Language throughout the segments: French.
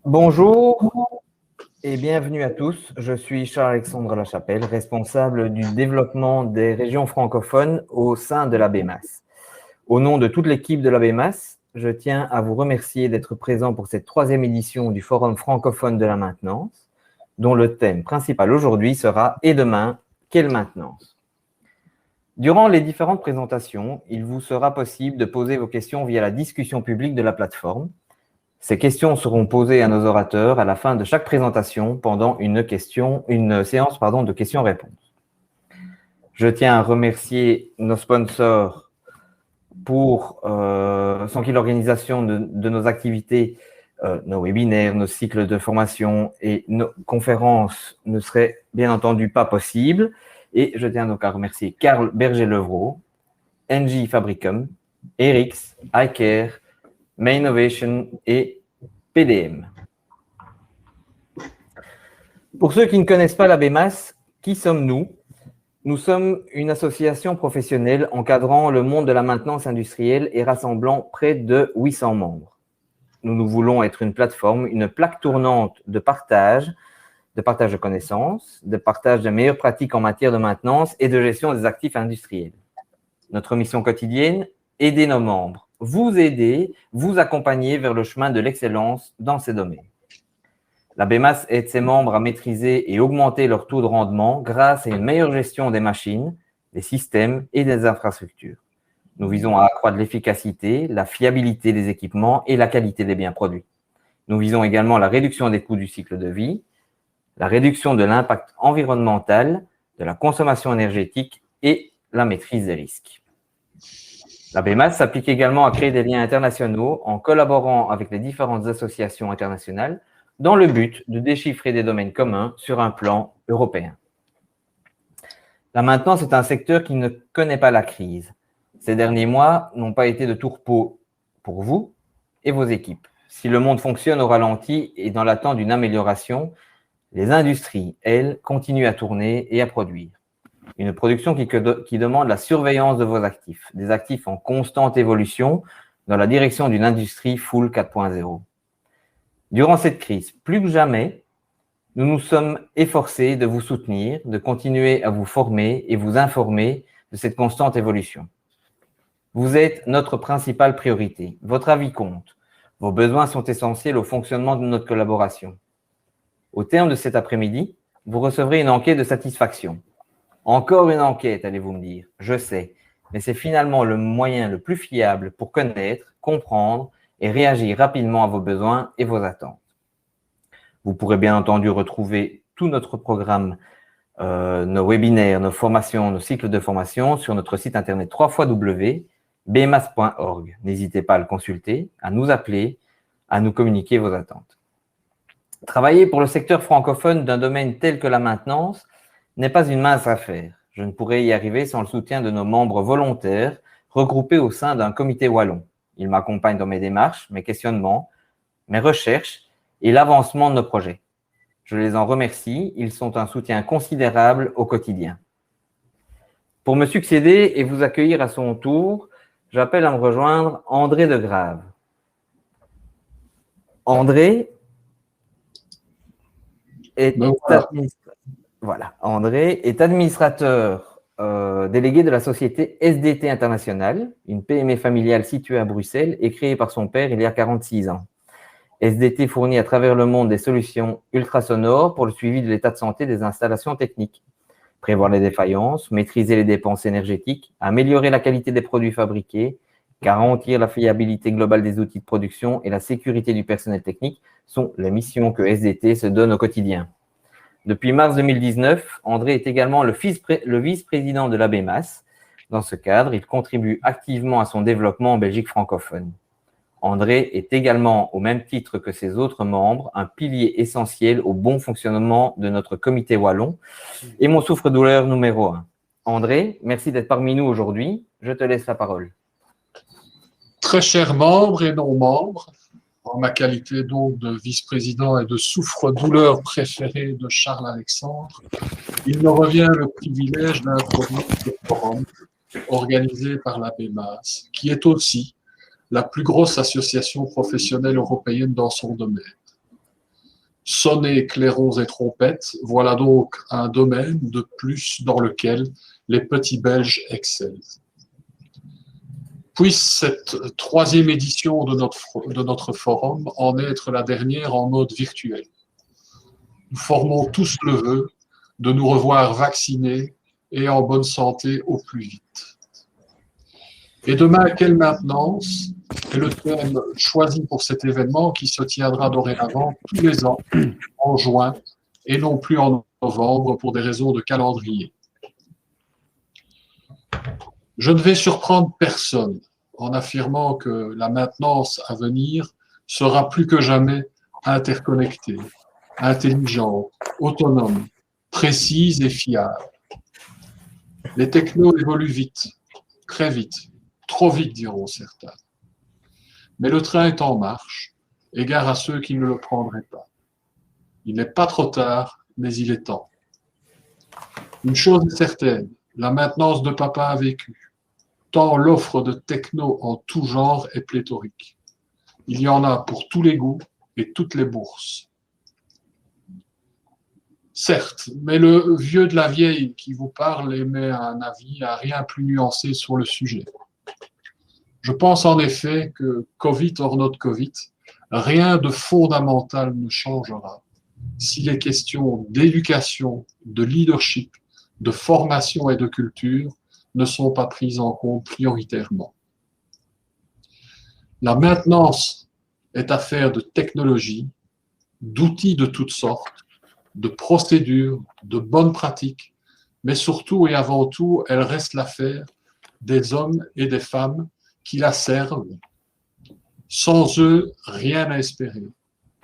Bonjour et bienvenue à tous. Je suis Charles-Alexandre Lachapelle, responsable du développement des régions francophones au sein de la BEMAS. Au nom de toute l'équipe de la BEMAS, je tiens à vous remercier d'être présent pour cette 3e édition du Forum francophone de la maintenance, dont le thème principal aujourd'hui sera « Et demain, quelle maintenance ?» Durant les différentes présentations, il vous sera possible de poser vos questions via la discussion publique de la plateforme. Ces questions seront posées à nos orateurs à la fin de chaque présentation pendant une séance de questions-réponses. Je tiens à remercier nos sponsors sans qui l'organisation de nos activités, nos webinaires, nos cycles de formation et nos conférences ne seraient bien entendu pas possibles. Et je tiens donc à remercier Carl Berger-Levrault, NJ Fabricum, Erix, iCare, Mainnovation et PDM. Pour ceux qui ne connaissent pas la BEMAS, qui sommes-nous? Nous sommes une association professionnelle encadrant le monde de la maintenance industrielle et rassemblant près de 800 membres. Nous voulons être une plateforme, une plaque tournante de partage de connaissances, de partage de meilleures pratiques en matière de maintenance et de gestion des actifs industriels. Notre mission quotidienne, aider nos membres, vous aider, vous accompagner vers le chemin de l'excellence dans ces domaines. La BEMAS aide ses membres à maîtriser et augmenter leur taux de rendement grâce à une meilleure gestion des machines, des systèmes et des infrastructures. Nous visons à accroître l'efficacité, la fiabilité des équipements et la qualité des biens produits. Nous visons également la réduction des coûts du cycle de vie, la réduction de l'impact environnemental, de la consommation énergétique et la maîtrise des risques. La BEMAS s'applique également à créer des liens internationaux en collaborant avec les différentes associations internationales dans le but de déchiffrer des domaines communs sur un plan européen. La maintenance est un secteur qui ne connaît pas la crise. Ces derniers mois n'ont pas été de tout repos pour vous et vos équipes. Si le monde fonctionne au ralenti et dans l'attente d'une amélioration, les industries, elles, continuent à tourner et à produire. Une production qui demande la surveillance de vos actifs, des actifs en constante évolution dans la direction d'une industrie full 4.0. Durant cette crise, plus que jamais, nous nous sommes efforcés de vous soutenir, de continuer à vous former et vous informer de cette constante évolution. Vous êtes notre principale priorité. Votre avis compte. Vos besoins sont essentiels au fonctionnement de notre collaboration. Au terme de cet après-midi, vous recevrez une enquête de satisfaction. Encore une enquête, allez-vous me dire, je sais, mais c'est finalement le moyen le plus fiable pour connaître, comprendre et réagir rapidement à vos besoins et vos attentes. Vous pourrez bien entendu retrouver tout notre programme, nos webinaires, nos formations, nos cycles de formation sur notre site internet www.bemas.org. N'hésitez pas à le consulter, à nous appeler, à nous communiquer vos attentes. Travailler pour le secteur francophone d'un domaine tel que la maintenance n'est pas une mince affaire. Je ne pourrais y arriver sans le soutien de nos membres volontaires regroupés au sein d'un comité wallon. Ils m'accompagnent dans mes démarches, mes questionnements, mes recherches et l'avancement de nos projets. Je les en remercie, ils sont un soutien considérable au quotidien. Pour me succéder et vous accueillir à son tour, j'appelle à me rejoindre André Degrave. André est administrateur délégué de la société SDT International, une PME familiale située à Bruxelles et créée par son père il y a 46 ans. SDT fournit à travers le monde des solutions ultrasonores pour le suivi de l'état de santé des installations techniques, prévoir les défaillances, maîtriser les dépenses énergétiques, améliorer la qualité des produits fabriqués, garantir la fiabilité globale des outils de production et la sécurité du personnel technique sont les missions que SDT se donne au quotidien. Depuis mars 2019, André est également le vice-président de la BEMAS. Dans ce cadre, il contribue activement à son développement en Belgique francophone. André est également, au même titre que ses autres membres, un pilier essentiel au bon fonctionnement de notre comité wallon et mon souffre-douleur numéro 1. André, merci d'être parmi nous aujourd'hui. Je te laisse la parole. Très chers membres et non-membres, en ma qualité donc de vice-président et de souffre-douleur préféré de Charles-Alexandre, il me revient le privilège d'introduire ce forum organisé par la BEMAS, qui est aussi la plus grosse association professionnelle européenne dans son domaine. Sonner clairons et trompettes, voilà donc un domaine de plus dans lequel les petits Belges excellent. Puisse cette troisième édition de notre forum en être la dernière en mode virtuel. Nous formons tous le vœu de nous revoir vaccinés et en bonne santé au plus vite. Et demain, quelle maintenance est le thème choisi pour cet événement qui se tiendra dorénavant tous les ans en juin et non plus en novembre pour des raisons de calendrier. Je ne vais surprendre personne en affirmant que la maintenance à venir sera plus que jamais interconnectée, intelligente, autonome, précise et fiable. Les technos évoluent vite, très vite, trop vite diront certains. Mais le train est en marche, et gare à ceux qui ne le prendraient pas. Il n'est pas trop tard, mais il est temps. Une chose est certaine, la maintenance de papa a vécu. Tant l'offre de techno en tout genre est pléthorique. Il y en a pour tous les goûts et toutes les bourses. Certes, mais le vieux de la vieille qui vous parle émet un avis à rien plus nuancé sur le sujet. Je pense en effet que Covid hors notre Covid, rien de fondamental ne changera si les questions d'éducation, de leadership, de formation et de culture ne sont pas prises en compte prioritairement. La maintenance est affaire de technologie, d'outils de toutes sortes, de procédures, de bonnes pratiques, mais surtout et avant tout, elle reste l'affaire des hommes et des femmes qui la servent. Sans eux, rien à espérer,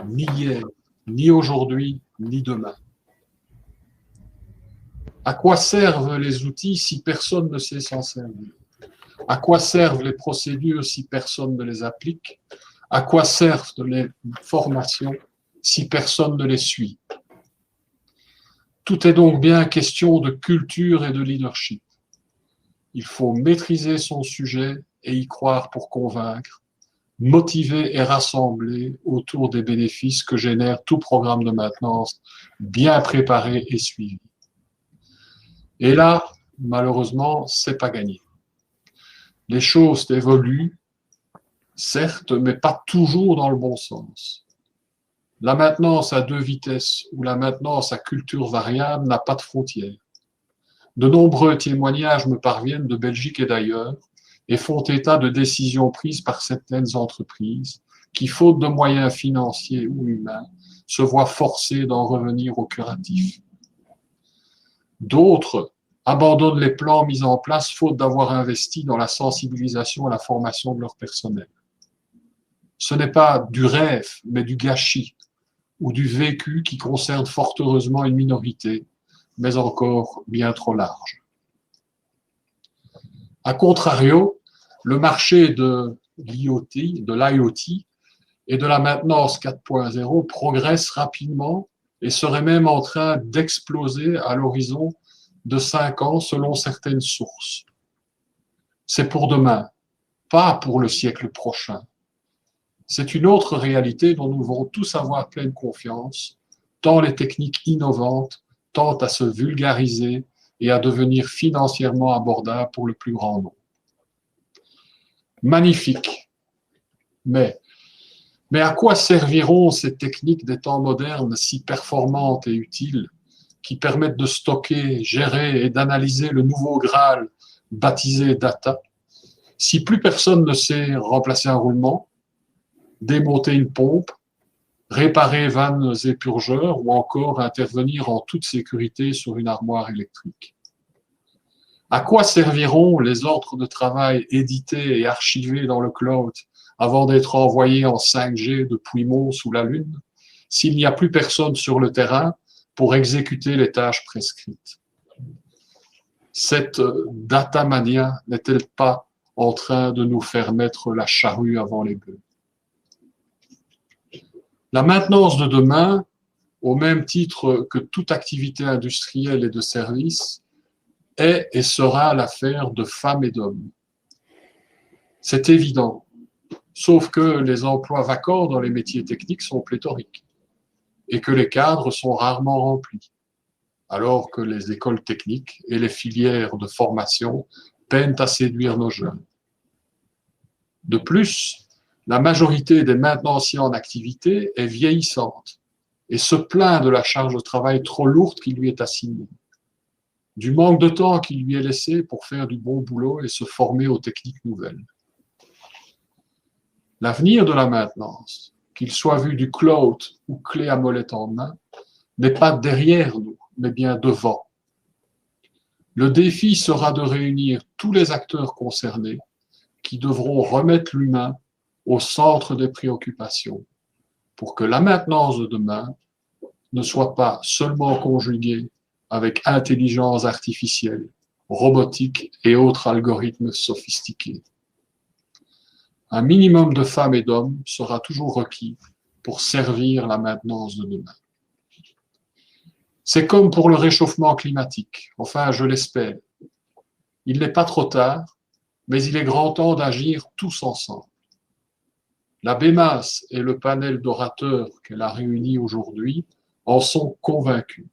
ni hier, ni aujourd'hui, ni demain. À quoi servent les outils si personne ne sait s'en servir? À quoi servent les procédures si personne ne les applique? À quoi servent les formations si personne ne les suit? Tout est donc bien question de culture et de leadership. Il faut maîtriser son sujet et y croire pour convaincre, motiver et rassembler autour des bénéfices que génère tout programme de maintenance bien préparé et suivi. Et là, malheureusement, c'est pas gagné. Les choses évoluent, certes, mais pas toujours dans le bon sens. La maintenance à deux vitesses ou la maintenance à culture variable n'a pas de frontières. De nombreux témoignages me parviennent de Belgique et d'ailleurs et font état de décisions prises par certaines entreprises qui, faute de moyens financiers ou humains, se voient forcées d'en revenir au curatif. D'autres abandonnent les plans mis en place faute d'avoir investi dans la sensibilisation et la formation de leur personnel. Ce n'est pas du rêve, mais du gâchis ou du vécu qui concerne fort heureusement une minorité, mais encore bien trop large. A contrario, le marché de l'IoT et de la maintenance 4.0 progresse rapidement et serait même en train d'exploser à l'horizon de 5 ans selon certaines sources. C'est pour demain, pas pour le siècle prochain. C'est une autre réalité dont nous devons tous avoir pleine confiance, tant les techniques innovantes tendent à se vulgariser et à devenir financièrement abordables pour le plus grand nombre. Magnifique. Mais à quoi serviront ces techniques des temps modernes si performantes et utiles qui permettent de stocker, gérer et d'analyser le nouveau Graal baptisé data, si plus personne ne sait remplacer un roulement, démonter une pompe, réparer vannes et purgeurs ou encore intervenir en toute sécurité sur une armoire électrique? À quoi serviront les ordres de travail édités et archivés dans le cloud avant d'être envoyés en 5G depuis Mons ou la Lune s'il n'y a plus personne sur le terrain pour exécuter les tâches prescrites? Cette datamania n'est-elle pas en train de nous faire mettre la charrue avant les bœufs? La maintenance de demain, au même titre que toute activité industrielle et de service, est et sera l'affaire de femmes et d'hommes. C'est évident, sauf que les emplois vacants dans les métiers techniques sont pléthoriques. et que les cadres sont rarement remplis, alors que les écoles techniques et les filières de formation peinent à séduire nos jeunes. De plus, la majorité des maintenanciers en activité est vieillissante et se plaint de la charge de travail trop lourde qui lui est assignée, du manque de temps qui lui est laissé pour faire du bon boulot et se former aux techniques nouvelles. L'avenir de la maintenance, qu'il soit vu du cloud ou clé à molette en main, n'est pas derrière nous, mais bien devant. Le défi sera de réunir tous les acteurs concernés qui devront remettre l'humain au centre des préoccupations pour que la maintenance de demain ne soit pas seulement conjuguée avec intelligence artificielle, robotique et autres algorithmes sophistiqués. Un minimum de femmes et d'hommes sera toujours requis pour servir la maintenance de demain. C'est comme pour le réchauffement climatique, enfin je l'espère. Il n'est pas trop tard, mais il est grand temps d'agir tous ensemble. La BEMAS et le panel d'orateurs qu'elle a réunis aujourd'hui en sont convaincus.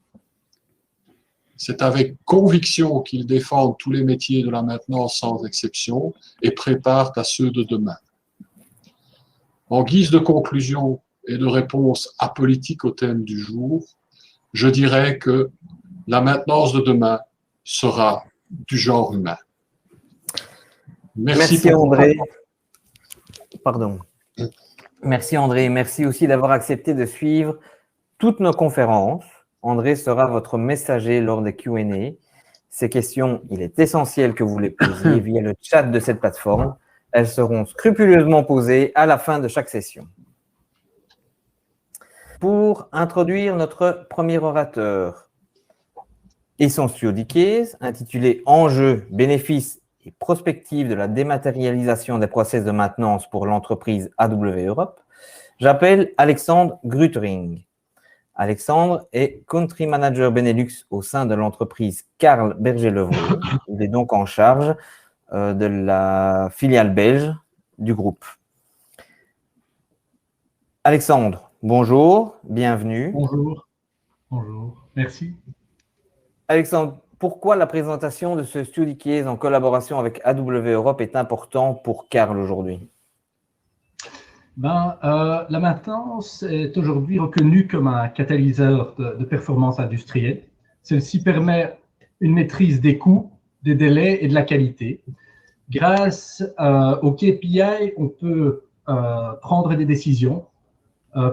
C'est avec conviction qu'ils défendent tous les métiers de la maintenance sans exception et préparent à ceux de demain. En guise de conclusion et de réponse apolitique au thème du jour, je dirais que la maintenance de demain sera du genre humain. Merci André. Pardon. Merci André. Merci aussi d'avoir accepté de suivre toutes nos conférences. André sera votre messager lors des Q&A. Ces questions, il est essentiel que vous les posiez via le chat de cette plateforme. Elles seront scrupuleusement posées à la fin de chaque session. Pour introduire notre premier orateur et son study case, intitulé « Enjeux, bénéfices et prospectives de la dématérialisation des process de maintenance pour l'entreprise AW Europe », j'appelle Alexandre Grütering. Alexandre est Country Manager Benelux au sein de l'entreprise Karl Berger-Levaux. Il est donc en charge de la filiale belge du groupe. Alexandre, bonjour, bienvenue. Bonjour, merci. Alexandre, pourquoi la présentation de ce study case en collaboration avec AW Europe est important pour Karl aujourd'hui? La maintenance est aujourd'hui reconnue comme un catalyseur de performance industrielle. Celle-ci permet une maîtrise des coûts, des délais et de la qualité. Grâce au KPI, on peut prendre des décisions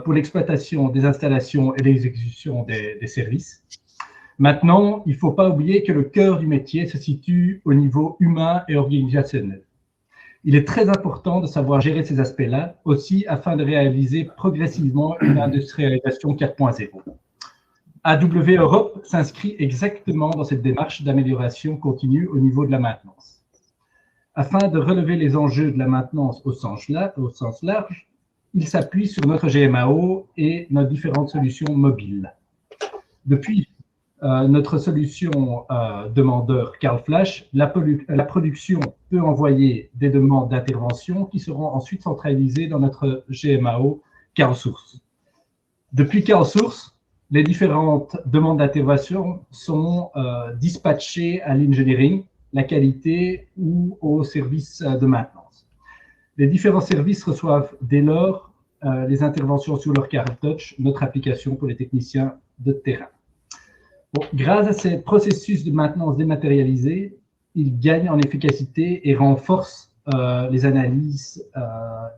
pour l'exploitation des installations et l'exécution des services. Maintenant, il ne faut pas oublier que le cœur du métier se situe au niveau humain et organisationnel. Il est très important de savoir gérer ces aspects-là aussi afin de réaliser progressivement une industrialisation 4.0. AW Europe s'inscrit exactement dans cette démarche d'amélioration continue au niveau de la maintenance. Afin de relever les enjeux de la maintenance au sens large, il s'appuie sur notre GMAO et nos différentes solutions mobiles. Depuis notre solution demandeur Karl Flash, la production peut envoyer des demandes d'intervention qui seront ensuite centralisées dans notre GMAO Karl Source. Depuis Karl Source, les différentes demandes d'intervention sont dispatchées à l'engineering, la qualité ou au service de maintenance. Les différents services reçoivent dès lors les interventions sur leur Karl Touch, notre application pour les techniciens de terrain. Bon, grâce à ces processus de maintenance dématérialisés, ils gagnent en efficacité et renforcent les analyses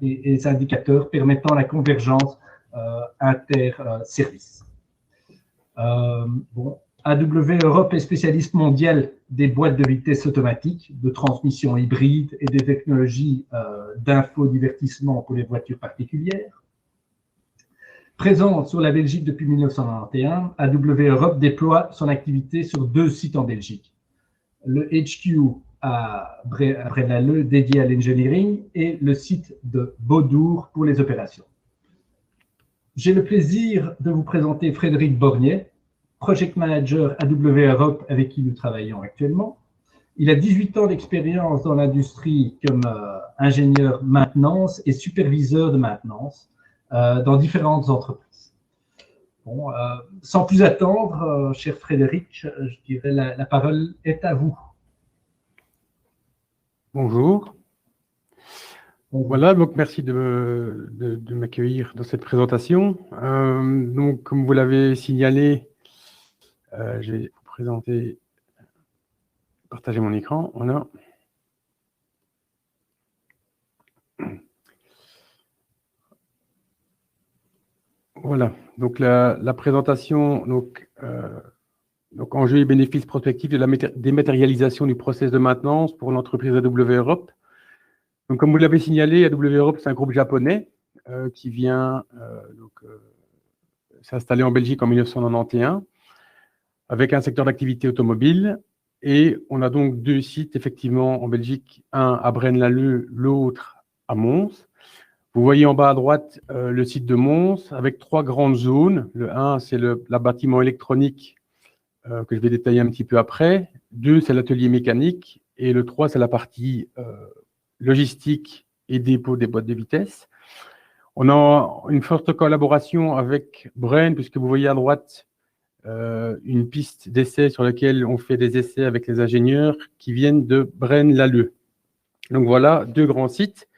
et les indicateurs permettant la convergence inter-services. AW Europe est spécialiste mondial des boîtes de vitesse automatique, de transmission hybride et des technologies d'infodivertissement pour les voitures particulières. Présente sur la Belgique depuis 1991, AW Europe déploie son activité sur 2 sites en Belgique. Le HQ à Braine-l'Alleud dédié à l'engineering et le site de Beaudour pour les opérations. J'ai le plaisir de vous présenter Frédéric Bornier, Project Manager AW Europe avec qui nous travaillons actuellement. Il a 18 ans d'expérience dans l'industrie comme ingénieur maintenance et superviseur de maintenance dans différentes entreprises. Bon, sans plus attendre, cher Frédéric, je dirais la parole est à vous. Bonjour. Voilà, donc merci de m'accueillir dans cette présentation. Donc, comme vous l'avez signalé, je vais vous présenter, partager mon écran. Voilà. Voilà, donc la présentation, donc enjeux et bénéfices prospectifs de la dématérialisation du process de maintenance pour l'entreprise AW Europe. Donc, comme vous l'avez signalé, AW Europe, c'est un groupe japonais qui vient s'installer en Belgique en 1991 avec un secteur d'activité automobile. Et on a donc 2 sites, effectivement, en Belgique, un à Braine-l'Alleud, l'autre à Mons. Vous voyez en bas à droite le site de Mons avec 3 grandes zones. Le 1, c'est la bâtiment électronique que je vais détailler un petit peu après. 2, c'est l'atelier mécanique. Et le 3, c'est la partie logistique et dépôt des boîtes de vitesse. On a une forte collaboration avec Braine, puisque vous voyez à droite une piste d'essai sur laquelle on fait des essais avec les ingénieurs qui viennent de Braine-l'Alleud. Donc voilà, 2 grands sites.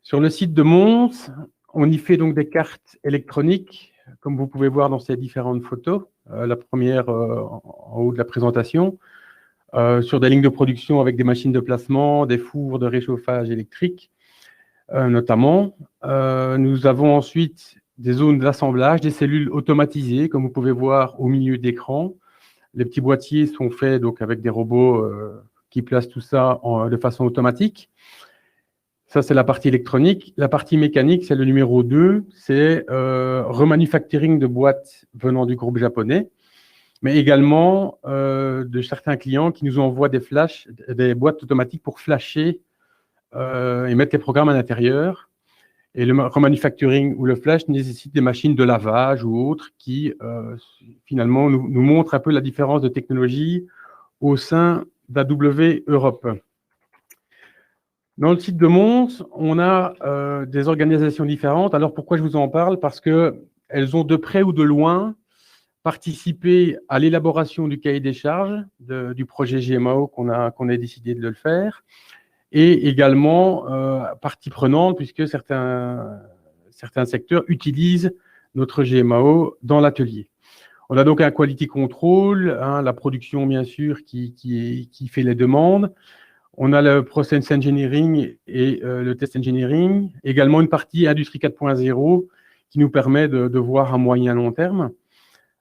Sur le site de Mons, on y fait donc des cartes électroniques, comme vous pouvez voir dans ces différentes photos. La première en haut de la présentation, sur des lignes de production avec des machines de placement, des fours de réchauffage électrique, notamment. Nous avons ensuite des zones d'assemblage, des cellules automatisées, comme vous pouvez voir au milieu d'écran. Les petits boîtiers sont faits donc avec des robots qui placent tout ça de façon automatique. Ça, c'est la partie électronique. La partie mécanique, c'est le numéro 2, c'est remanufacturing de boîtes venant du groupe japonais, mais également de certains clients qui nous envoient des boîtes automatiques pour flasher et mettre les programmes à l'intérieur. Et le remanufacturing ou le flash nécessite des machines de lavage ou autres qui, finalement, nous montrent un peu la différence de technologie au sein d'AW Europe. Dans le site de Mons, on a des organisations différentes. Alors, pourquoi je vous en parle? Parce qu'elles ont de près ou de loin participé à l'élaboration du cahier des charges du projet GMAO qu'on a décidé de le faire, et également partie prenante, puisque certains secteurs utilisent notre GMAO dans l'atelier. On a donc un quality control, la production, bien sûr, qui fait les demandes. On a le process engineering et le test engineering, également une partie industrie 4.0 qui nous permet de voir à moyen et long terme,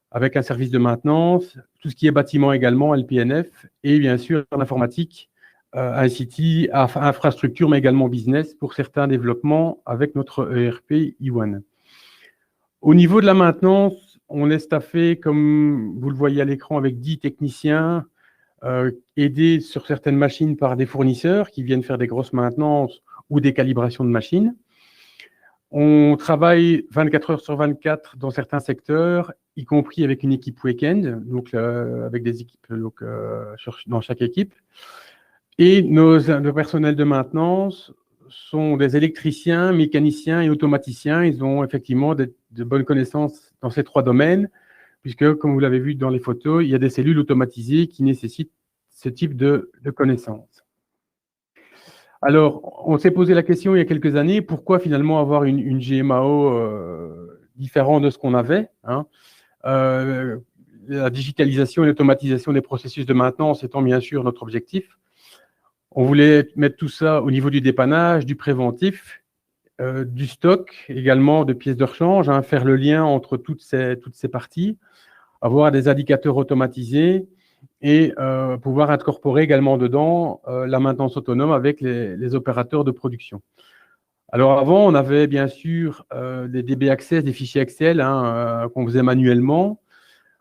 avec un service de maintenance, tout ce qui est bâtiment également, LPNF, et bien sûr l'informatique, ICT, infrastructure, mais également business pour certains développements avec notre ERP E1. Au niveau de la maintenance, on est staffé, comme vous le voyez à l'écran, avec 10 techniciens, aidés sur certaines machines par des fournisseurs qui viennent faire des grosses maintenances ou des calibrations de machines. On travaille 24 heures sur 24 dans certains secteurs, y compris avec une équipe week-end, donc avec des équipes dans chaque équipe. Et nos personnels de maintenance sont des électriciens, mécaniciens et automaticiens. Ils ont effectivement de bonnes connaissances dans ces 3 domaines, puisque, comme vous l'avez vu dans les photos, il y a des cellules automatisées qui nécessitent ce type de connaissances. Alors, on s'est posé la question il y a quelques années, pourquoi finalement avoir une GMAO différente de ce qu'on avait, la digitalisation et l'automatisation des processus de maintenance étant bien sûr notre objectif. On voulait mettre tout ça au niveau du dépannage, du préventif, du stock, également de pièces de rechange, faire le lien entre toutes ces parties, avoir des indicateurs automatisés et pouvoir incorporer également dedans la maintenance autonome avec les opérateurs de production. Alors avant, on avait bien sûr des DB Access, des fichiers Excel qu'on faisait manuellement,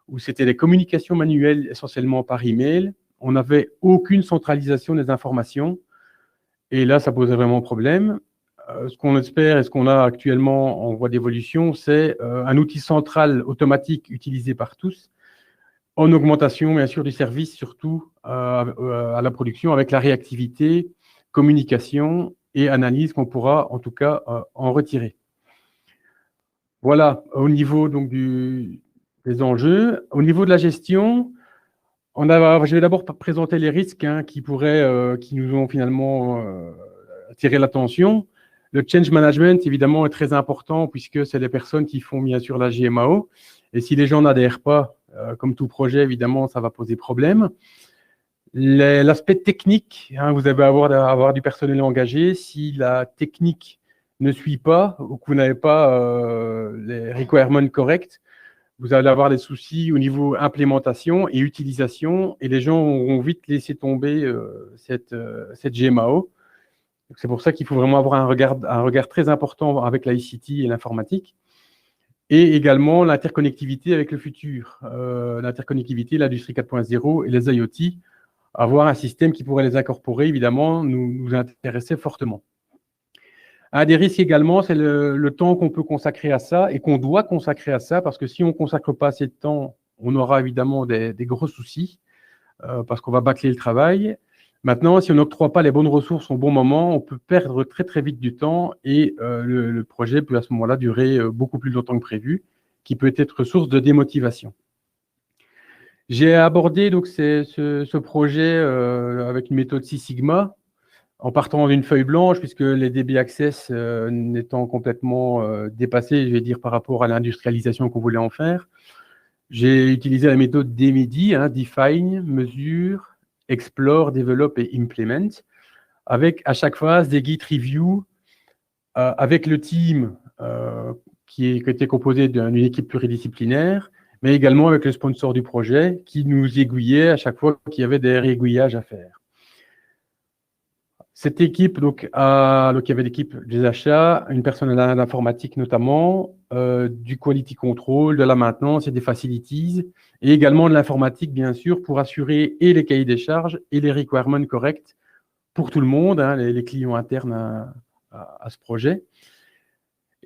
où c'était des communications manuelles essentiellement par email. On n'avait aucune centralisation des informations et là, ça posait vraiment problème. Ce qu'on espère et ce qu'on a actuellement en voie d'évolution, c'est un outil central automatique utilisé par tous, en augmentation, bien sûr, du service, surtout à la production, avec la réactivité, communication et analyse qu'on pourra, en tout cas, en retirer. Voilà, au niveau donc, des enjeux. Au niveau de la gestion, je vais d'abord présenter les risques qui nous ont finalement attiré l'attention. Le change management, évidemment, est très important puisque c'est les personnes qui font bien sûr la GMAO. Et si les gens n'adhèrent pas, comme tout projet, évidemment, ça va poser problème. L'aspect technique, vous allez avoir du personnel engagé. Si la technique ne suit pas ou que vous n'avez pas les requirements corrects, vous allez avoir des soucis au niveau implémentation et utilisation, et les gens auront vite laissé tomber cette GMAO. C'est pour ça qu'il faut vraiment avoir un regard très important avec la ICT et l'informatique, et également l'interconnectivité avec le futur, l'interconnectivité, l'industrie 4.0 et les IoT. Avoir un système qui pourrait les incorporer, évidemment, nous intéressait fortement. Un des risques également, c'est le temps qu'on peut consacrer à ça et qu'on doit consacrer à ça, parce que si on ne consacre pas assez de temps, on aura évidemment des gros soucis, parce qu'on va bâcler le travail. Maintenant, si on n'octroie pas les bonnes ressources au bon moment, on peut perdre très très vite du temps et le projet peut à ce moment-là durer beaucoup plus longtemps que prévu, qui peut être source de démotivation. J'ai abordé donc ce projet avec une méthode Six Sigma, en partant d'une feuille blanche, puisque les DB Access n'étant complètement dépassés, je vais dire, par rapport à l'industrialisation qu'on voulait en faire. J'ai utilisé la méthode DMIDI, Define, Mesure, Explore, Develop et Implement, avec à chaque phase des git review, avec le team qui était composé d'une équipe pluridisciplinaire, mais également avec le sponsor du projet qui nous aiguillait à chaque fois qu'il y avait des réaiguillages à faire. Cette équipe, donc il y avait l'équipe des achats, une personne à l'informatique notamment, du quality control, de la maintenance et des facilities, et également de l'informatique, bien sûr, pour assurer et les cahiers des charges et les requirements corrects pour tout le monde, les clients internes à ce projet.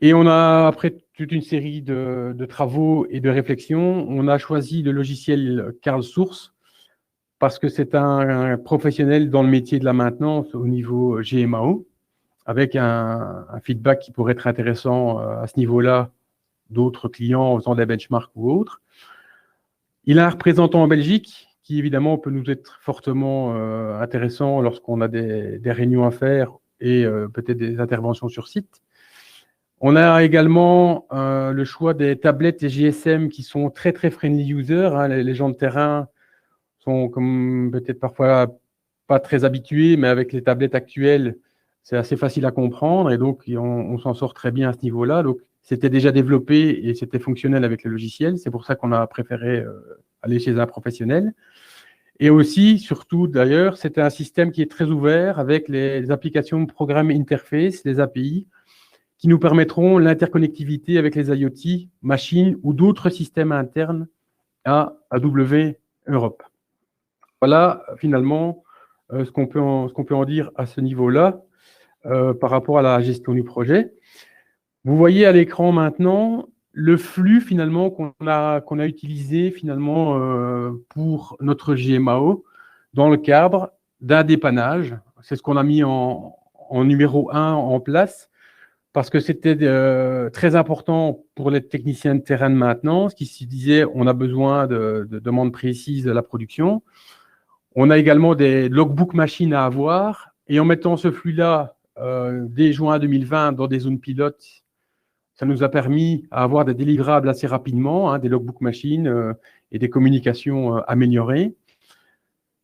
Et on a, après toute une série de travaux et de réflexions, on a choisi le logiciel CarlSource, parce que c'est un professionnel dans le métier de la maintenance au niveau GMAO, avec un feedback qui pourrait être intéressant à ce niveau-là d'autres clients en faisant des benchmarks ou autres. Il a un représentant en Belgique qui, évidemment, peut nous être fortement intéressant lorsqu'on a des réunions à faire et peut-être des interventions sur site. On a également le choix des tablettes et GSM qui sont très, très friendly user. Les gens de terrain sont comme peut-être parfois pas très habitués, mais avec les tablettes actuelles, c'est assez facile à comprendre et donc on s'en sort très bien à ce niveau-là. Donc, c'était déjà développé et c'était fonctionnel avec le logiciel. C'est pour ça qu'on a préféré aller chez un professionnel. Et aussi, surtout d'ailleurs, c'était un système qui est très ouvert avec les applications de programme interface, les API, qui nous permettront l'interconnectivité avec les IoT, machines ou d'autres systèmes internes à AW Europe. Voilà finalement ce qu'on peut en dire à ce niveau-là par rapport à la gestion du projet. Vous voyez à l'écran maintenant le flux finalement qu'on a utilisé finalement pour notre GMAO dans le cadre d'un dépannage. C'est ce qu'on a mis en numéro 1 en place parce que c'était très important pour les techniciens de terrain de maintenance qui se disaient on a besoin de demandes précises de la production. On a également des logbooks machines à avoir et en mettant ce flux-là dès juin 2020 dans des zones pilotes, ça nous a permis d'avoir des délivrables assez rapidement, des logbooks machines et des communications améliorées.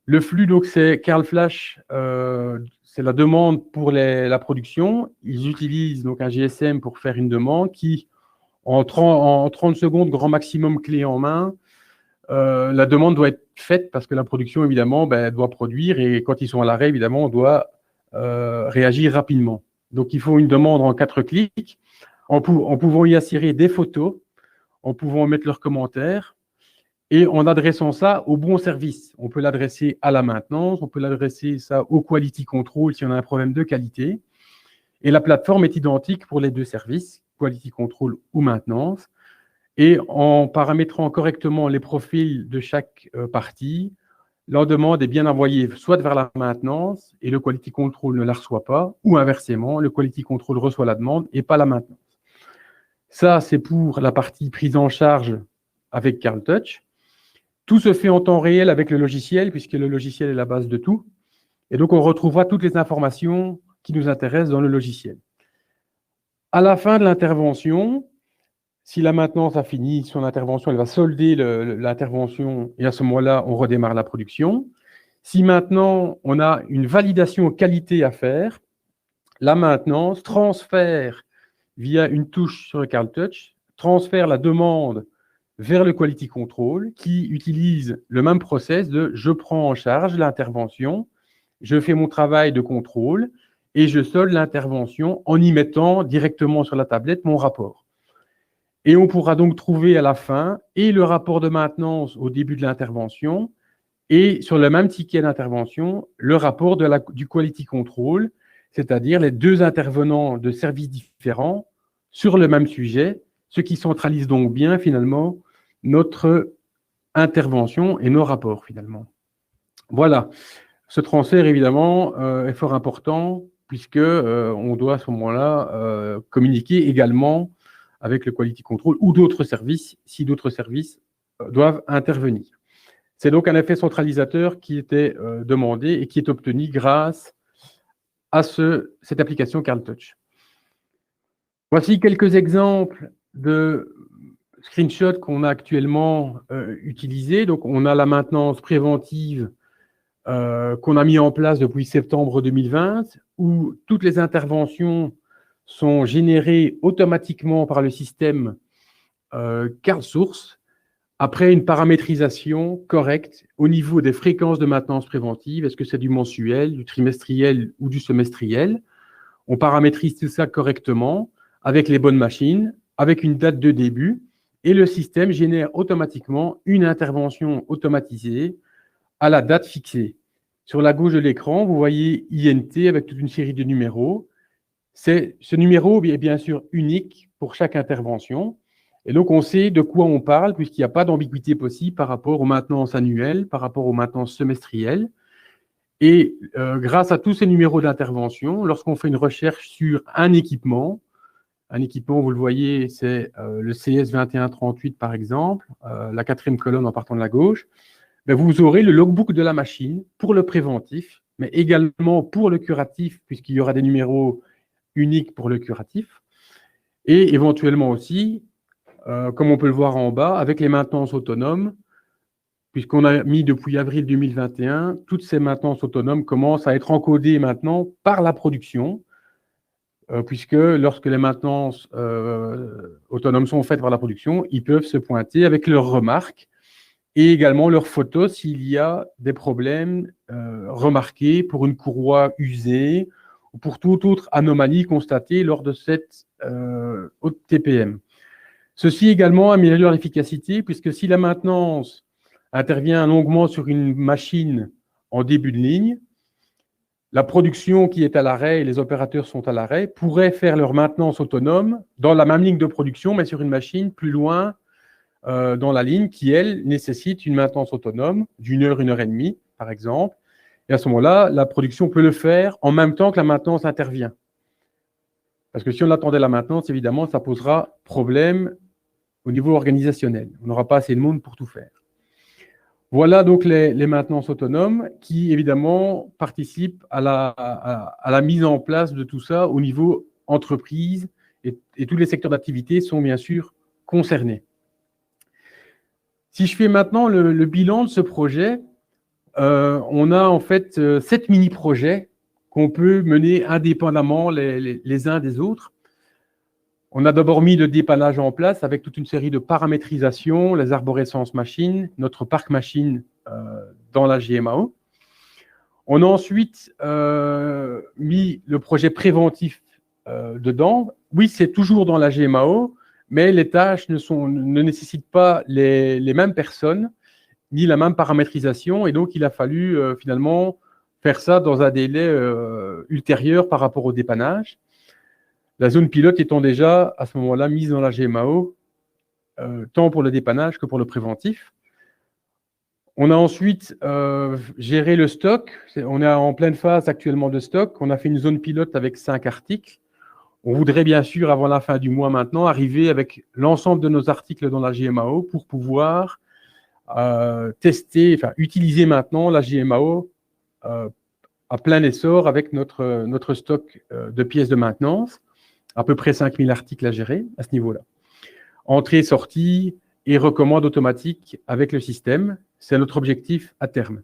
Le flux, donc, c'est CarlFlash, c'est la demande pour la production. Ils utilisent donc un GSM pour faire une demande qui, en 30 secondes, grand maximum clé en main, la demande doit être faite parce que la production, évidemment, doit produire et quand ils sont à l'arrêt, évidemment, on doit réagir rapidement. Donc, il faut une demande en 4 clics, en pouvant y insérer des photos, en pouvant mettre leurs commentaires et en adressant ça au bon service. On peut l'adresser à la maintenance, on peut l'adresser ça au quality control si on a un problème de qualité. Et la plateforme est identique pour les deux services, quality control ou maintenance. Et en paramétrant correctement les profils de chaque partie, la demande est bien envoyée soit vers la maintenance et le quality control ne la reçoit pas, ou inversement, le quality control reçoit la demande et pas la maintenance. Ça, c'est pour la partie prise en charge avec CarlTouch. Tout se fait en temps réel avec le logiciel, puisque le logiciel est la base de tout. Et donc, on retrouvera toutes les informations qui nous intéressent dans le logiciel. À la fin de l'intervention, si la maintenance a fini son intervention, elle va solder l'intervention et à ce moment-là, on redémarre la production. Si maintenant, on a une validation qualité à faire, la maintenance transfère via une touche sur le CarlTouch, transfère la demande vers le Quality Control qui utilise le même process de je prends en charge l'intervention, je fais mon travail de contrôle et je solde l'intervention en y mettant directement sur la tablette mon rapport. Et on pourra donc trouver à la fin et le rapport de maintenance au début de l'intervention et sur le même ticket d'intervention, le rapport du Quality Control, c'est-à-dire les deux intervenants de services différents sur le même sujet, ce qui centralise donc bien finalement notre intervention et nos rapports finalement. Voilà, ce transfert évidemment est fort important puisque on doit à ce moment-là communiquer également avec le Quality Control ou d'autres services, si d'autres services doivent intervenir. C'est donc un effet centralisateur qui était demandé et qui est obtenu grâce à cette application CarlTouch. Voici quelques exemples de screenshots qu'on a actuellement utilisés. Donc, on a la maintenance préventive qu'on a mis en place depuis septembre 2020, où toutes les interventions sont générées automatiquement par le système CarlSource après une paramétrisation correcte au niveau des fréquences de maintenance préventive. Est-ce que c'est du mensuel, du trimestriel ou du semestriel? On paramétrise tout ça correctement avec les bonnes machines, avec une date de début, et le système génère automatiquement une intervention automatisée à la date fixée. Sur la gauche de l'écran, vous voyez INT avec toute une série de numéros. Ce numéro est bien sûr unique pour chaque intervention. Et donc, on sait de quoi on parle, puisqu'il n'y a pas d'ambiguïté possible par rapport aux maintenances annuelles, par rapport aux maintenances semestrielles. Et grâce à tous ces numéros d'intervention, lorsqu'on fait une recherche sur un équipement, vous le voyez, c'est le CS2138 par exemple, la 4e colonne en partant de la gauche, ben vous aurez le logbook de la machine pour le préventif, mais également pour le curatif, puisqu'il y aura des numéros uniques pour le curatif, et éventuellement aussi, comme on peut le voir en bas, avec les maintenances autonomes, puisqu'on a mis depuis avril 2021, toutes ces maintenances autonomes commencent à être encodées maintenant par la production, puisque lorsque les maintenances autonomes sont faites par la production, ils peuvent se pointer avec leurs remarques et également leurs photos s'il y a des problèmes remarqués pour une courroie usée ou pour toute autre anomalie constatée lors de cette haute TPM. Ceci également améliore l'efficacité, puisque si la maintenance intervient longuement sur une machine en début de ligne, la production qui est à l'arrêt et les opérateurs sont à l'arrêt pourraient faire leur maintenance autonome dans la même ligne de production, mais sur une machine plus loin dans la ligne qui, elle, nécessite une maintenance autonome d'une heure, 1h30, par exemple. Et à ce moment-là, la production peut le faire en même temps que la maintenance intervient. Parce que si on attendait la maintenance, évidemment, ça posera problème au niveau organisationnel. On n'aura pas assez de monde pour tout faire. Voilà donc les maintenances autonomes qui, évidemment, participent à la mise en place de tout ça au niveau entreprise et tous les secteurs d'activité sont bien sûr concernés. Si je fais maintenant le bilan de ce projet, on a en fait 7 mini-projets qu'on peut mener indépendamment les uns des autres. On a d'abord mis le dépannage en place avec toute une série de paramétrisations, les arborescences machines, notre parc machine dans la GMAO. On a ensuite mis le projet préventif dedans. Oui, c'est toujours dans la GMAO, mais les tâches ne nécessitent pas les mêmes personnes, ni la même paramétrisation, et donc il a fallu finalement faire ça dans un délai ultérieur par rapport au dépannage. La zone pilote étant déjà à ce moment-là mise dans la GMAO, tant pour le dépannage que pour le préventif. On a ensuite géré le stock. On est en pleine phase actuellement de stock. On a fait une zone pilote avec 5 articles. On voudrait bien sûr, avant la fin du mois maintenant, arriver avec l'ensemble de nos articles dans la GMAO pour pouvoir utiliser maintenant la GMAO à plein essor avec notre stock de pièces de maintenance, à peu près 5000 articles à gérer à ce niveau-là. Entrée, sortie et recommande automatique avec le système, c'est notre objectif à terme.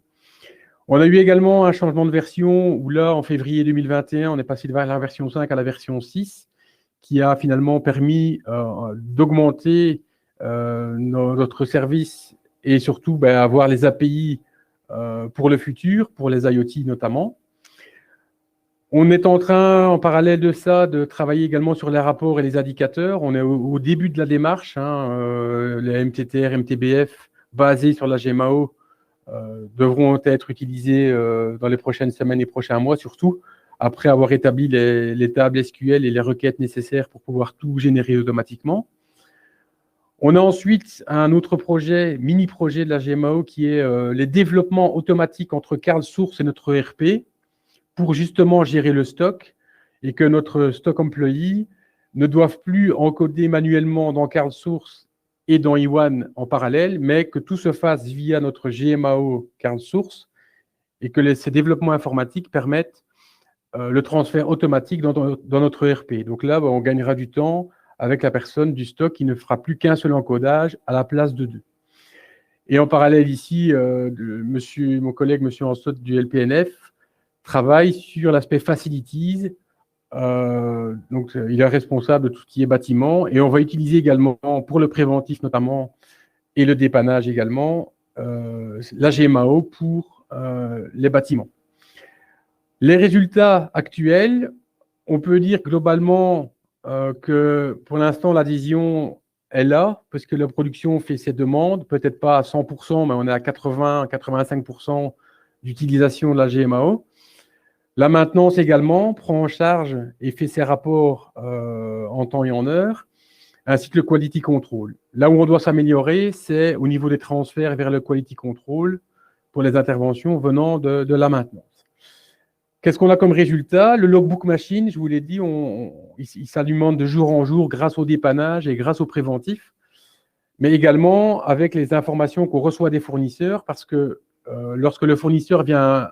On a eu également un changement de version où là, en février 2021, on est passé de la version 5 à la version 6, qui a finalement permis d'augmenter notre service et surtout avoir les API pour le futur, pour les IoT notamment. On est en train, en parallèle de ça, de travailler également sur les rapports et les indicateurs. On est au début de la démarche. Les MTTR, MTBF basés sur la GMAO devront être utilisés dans les prochaines semaines et prochains mois, surtout après avoir établi les tables SQL et les requêtes nécessaires pour pouvoir tout générer automatiquement. On a ensuite un autre projet, mini-projet de la GMAO, qui est les développements automatiques entre CarlSource et notre ERP pour justement gérer le stock et que notre stock employee ne doivent plus encoder manuellement dans CarlSource et dans Iwan en parallèle, mais que tout se fasse via notre GMAO CarlSource et que ces développements informatiques permettent le transfert automatique dans notre ERP. Donc là, on gagnera du temps avec la personne du stock qui ne fera plus qu'un seul encodage à la place de 2. Et en parallèle ici, mon collègue, M. Anstot du LPNF, travaille sur l'aspect facilities. Donc, il est responsable de tout ce qui est bâtiment. Et on va utiliser également, pour le préventif notamment, et le dépannage également, la GMAO pour les bâtiments. Les résultats actuels, on peut dire globalement que pour l'instant, l'adhésion est là, parce que la production fait ses demandes, peut-être pas à 100%, mais on est à 80-85% d'utilisation de la GMAO. La maintenance également prend en charge et fait ses rapports en temps et en heure, ainsi que le quality control. Là où on doit s'améliorer, c'est au niveau des transferts vers le quality control pour les interventions venant de la maintenance. Qu'est-ce qu'on a comme résultat? Le logbook machine, je vous l'ai dit, il s'alimente de jour en jour grâce au dépannage et grâce au préventif, mais également avec les informations qu'on reçoit des fournisseurs, parce que lorsque le fournisseur vient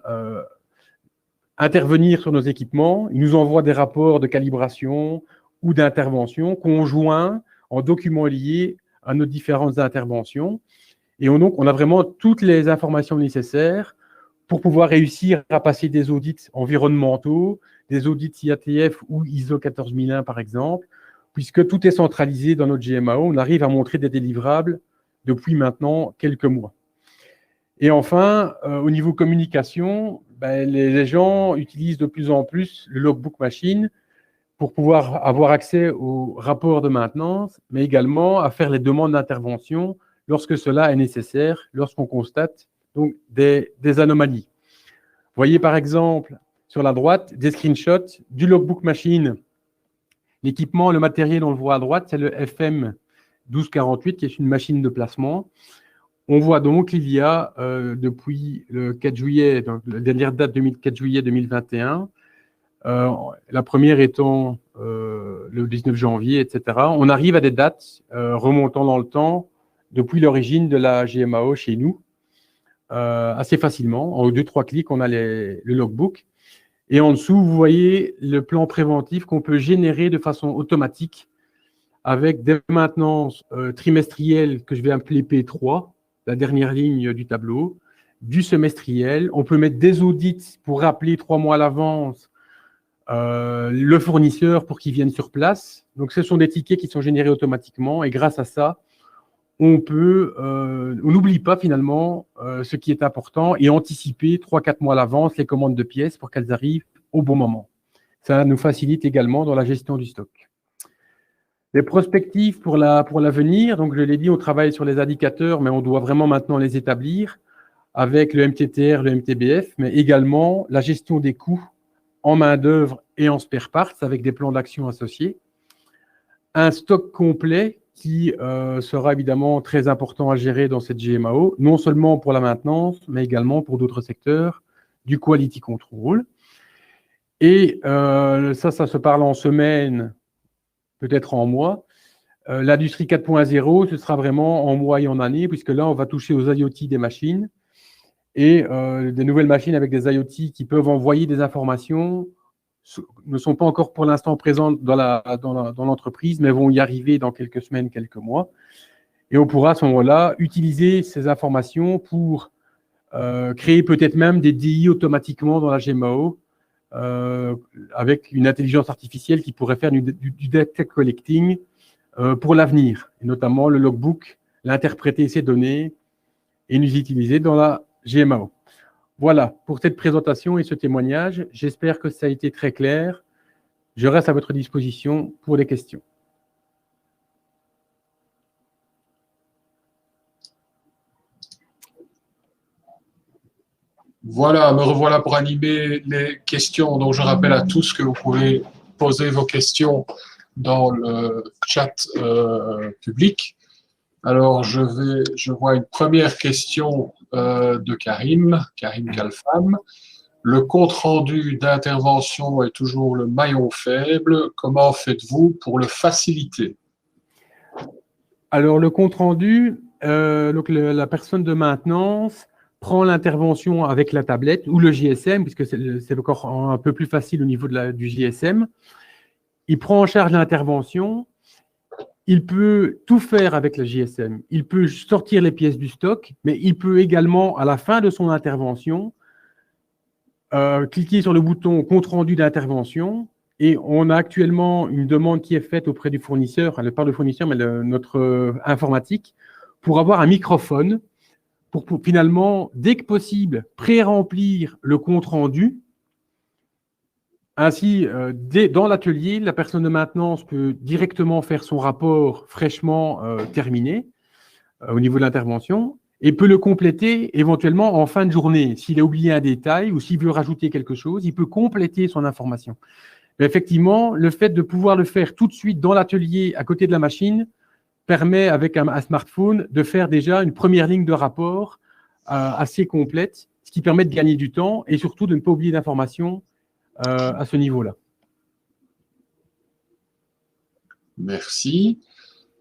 intervenir sur nos équipements, il nous envoie des rapports de calibration ou d'intervention qu'on joint en documents liés à nos différentes interventions. Et donc, on a vraiment toutes les informations nécessaires pour pouvoir réussir à passer des audits environnementaux, des audits IATF ou ISO 14001 par exemple, puisque tout est centralisé dans notre GMAO. On arrive à montrer des délivrables depuis maintenant quelques mois. Et enfin, au niveau communication, les gens utilisent de plus en plus le logbook machine pour pouvoir avoir accès aux rapports de maintenance, mais également à faire les demandes d'intervention lorsque cela est nécessaire, lorsqu'on constate donc des anomalies. Vous voyez par exemple sur la droite des screenshots du logbook machine. L'équipement, le matériel, on le voit à droite, c'est le FM 1248 qui est une machine de placement. On voit donc qu'il y a depuis le 4 juillet, donc la dernière date 4 juillet 2021, la première étant le 19 janvier, etc. On arrive à des dates remontant dans le temps depuis l'origine de la GMAO chez nous, assez facilement. En 2-3 clics, on a le logbook. Et en dessous, vous voyez le plan préventif qu'on peut générer de façon automatique avec des maintenances trimestrielles que je vais appeler P3, la dernière ligne du tableau, du semestriel. On peut mettre des audits pour rappeler 3 mois à l'avance le fournisseur pour qu'il vienne sur place. Donc, ce sont des tickets qui sont générés automatiquement et grâce à ça, on n'oublie pas finalement ce qui est important et anticiper 3-4 mois à l'avance les commandes de pièces pour qu'elles arrivent au bon moment. Ça nous facilite également dans la gestion du stock. Les prospectives pour l'avenir, donc je l'ai dit, on travaille sur les indicateurs, mais on doit vraiment maintenant les établir avec le MTTR, le MTBF, mais également la gestion des coûts en main-d'œuvre et en spare parts avec des plans d'action associés. Un stock complet qui sera évidemment très important à gérer dans cette GMAO, non seulement pour la maintenance, mais également pour d'autres secteurs, du quality control. Et ça se parle en semaine peut-être en mois. L'industrie 4.0, ce sera vraiment en mois et en années, puisque là, on va toucher aux IoT des machines et des nouvelles machines avec des IoT qui peuvent envoyer des informations ne sont pas encore pour l'instant présentes dans l'entreprise, mais vont y arriver dans quelques semaines, quelques mois. Et on pourra à ce moment-là utiliser ces informations pour créer peut-être même des DI automatiquement dans la GMAO avec une intelligence artificielle qui pourrait faire du data collecting pour l'avenir, et notamment le logbook, l'interpréter ces données et nous utiliser dans la GMAO. Voilà pour cette présentation et ce témoignage. J'espère que ça a été très clair. Je reste à votre disposition pour les questions. Voilà, me revoilà pour animer les questions. Donc, je rappelle à tous que vous pouvez poser vos questions dans le chat public. Alors, je vois une première question de Karim Kalfam. Le compte-rendu d'intervention est toujours le maillon faible. Comment faites-vous pour le faciliter? Alors, le compte-rendu, la personne de maintenance prend l'intervention avec la tablette ou le JSM, puisque c'est encore un peu plus facile au niveau du JSM. Il prend en charge l'intervention. Il peut tout faire avec le JSM. Il peut sortir les pièces du stock, mais il peut également, à la fin de son intervention, cliquer sur le bouton compte-rendu d'intervention. Et on a actuellement une demande qui est faite auprès du fournisseur, enfin, pas le fournisseur, mais notre informatique, pour avoir un microphone, pour finalement, dès que possible, pré-remplir le compte-rendu. Ainsi, dans l'atelier, la personne de maintenance peut directement faire son rapport fraîchement terminé au niveau de l'intervention et peut le compléter éventuellement en fin de journée. S'il a oublié un détail ou s'il veut rajouter quelque chose, il peut compléter son information. Mais effectivement, le fait de pouvoir le faire tout de suite dans l'atelier à côté de la machine permet, avec un smartphone, de faire déjà une première ligne de rapport assez complète, ce qui permet de gagner du temps et surtout de ne pas oublier d'informations à ce niveau-là. Merci.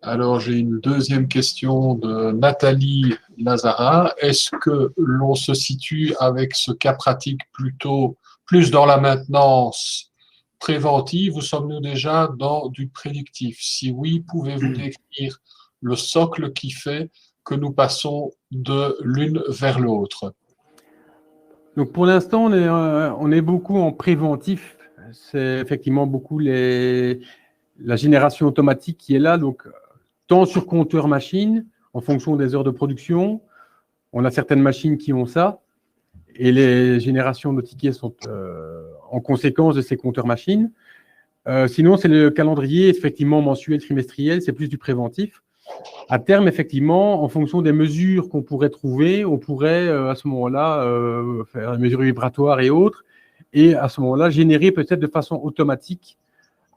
Alors, j'ai une deuxième question de Nathalie Lazara. Est-ce que l'on se situe avec ce cas pratique plutôt plus dans la maintenance préventive ou sommes-nous déjà dans du prédictif? Si oui, pouvez-vous décrire le socle qui fait que nous passons de l'une vers l'autre? Donc pour l'instant, on est beaucoup en préventif. C'est effectivement beaucoup la génération automatique qui est là. Donc, tant sur compteur machine, en fonction des heures de production, on a certaines machines qui ont ça. Et les générations de tickets sont en conséquence de ces compteurs machines. Sinon, c'est le calendrier, effectivement, mensuel, trimestriel, c'est plus du préventif. À terme, effectivement, en fonction des mesures qu'on pourrait trouver, on pourrait à ce moment-là faire des mesures vibratoires et autres, et à ce moment-là, générer peut-être de façon automatique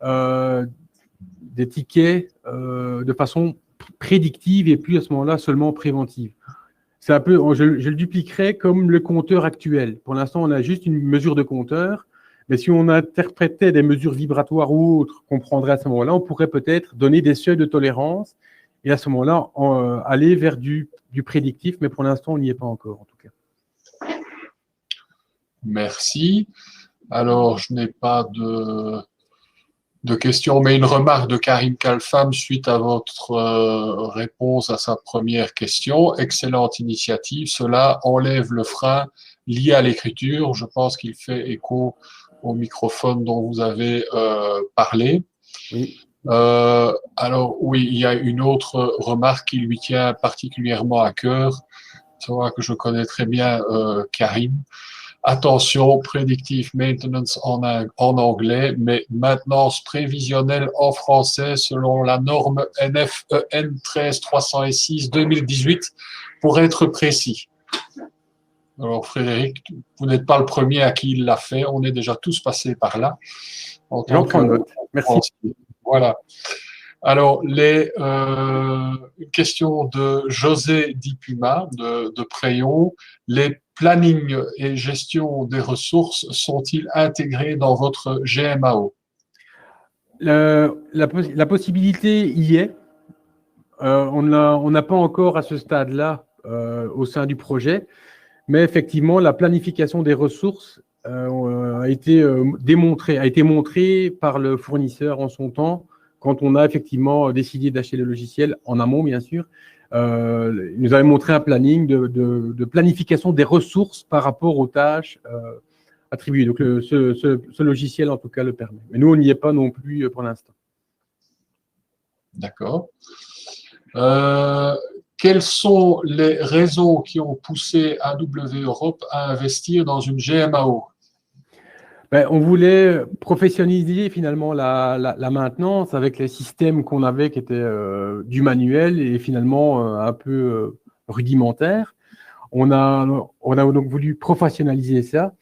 des tickets de façon prédictive et puis à ce moment-là seulement préventive. C'est un peu, je le dupliquerai comme le compteur actuel. Pour l'instant, on a juste une mesure de compteur, mais si on interprétait des mesures vibratoires ou autres qu'on prendrait à ce moment-là, on pourrait peut-être donner des seuils de tolérance et à ce moment-là, aller vers du prédictif, mais pour l'instant, on n'y est pas encore, en tout cas. Merci. Alors, je n'ai pas de questions, mais une remarque de Karim Kalfam suite à votre réponse à sa première question. Excellente initiative. Cela enlève le frein lié à l'écriture. Je pense qu'il fait écho au microphone dont vous avez parlé. Oui. Alors oui, il y a une autre remarque qui lui tient particulièrement à cœur. C'est vrai que je connais très bien Karim. Attention, predictive maintenance en anglais, mais maintenance prévisionnelle en français selon la norme NFEN 13306 2018 pour être précis. Alors Frédéric, vous n'êtes pas le premier à qui il l'a fait, on est déjà tous passés par là. J'en prends note. Merci. Voilà. Alors, une question de José Dipuma de Préon. Les plannings et gestion des ressources sont-ils intégrés dans votre GMAO? La possibilité y est. On n'a pas encore à ce stade-là au sein du projet, mais effectivement, la planification des ressources a été montrée par le fournisseur en son temps, quand on a effectivement décidé d'acheter le logiciel en amont, bien sûr. Il nous avait montré un planning de planification des ressources par rapport aux tâches attribuées. Donc, ce logiciel, en tout cas, le permet. Mais nous, on n'y est pas non plus pour l'instant. D'accord. Quelles sont les raisons qui ont poussé AW Europe à investir dans une GMAO? On voulait professionnaliser finalement la maintenance avec les systèmes qu'on avait qui étaient du manuel et finalement un peu rudimentaires. On a donc voulu professionnaliser ça.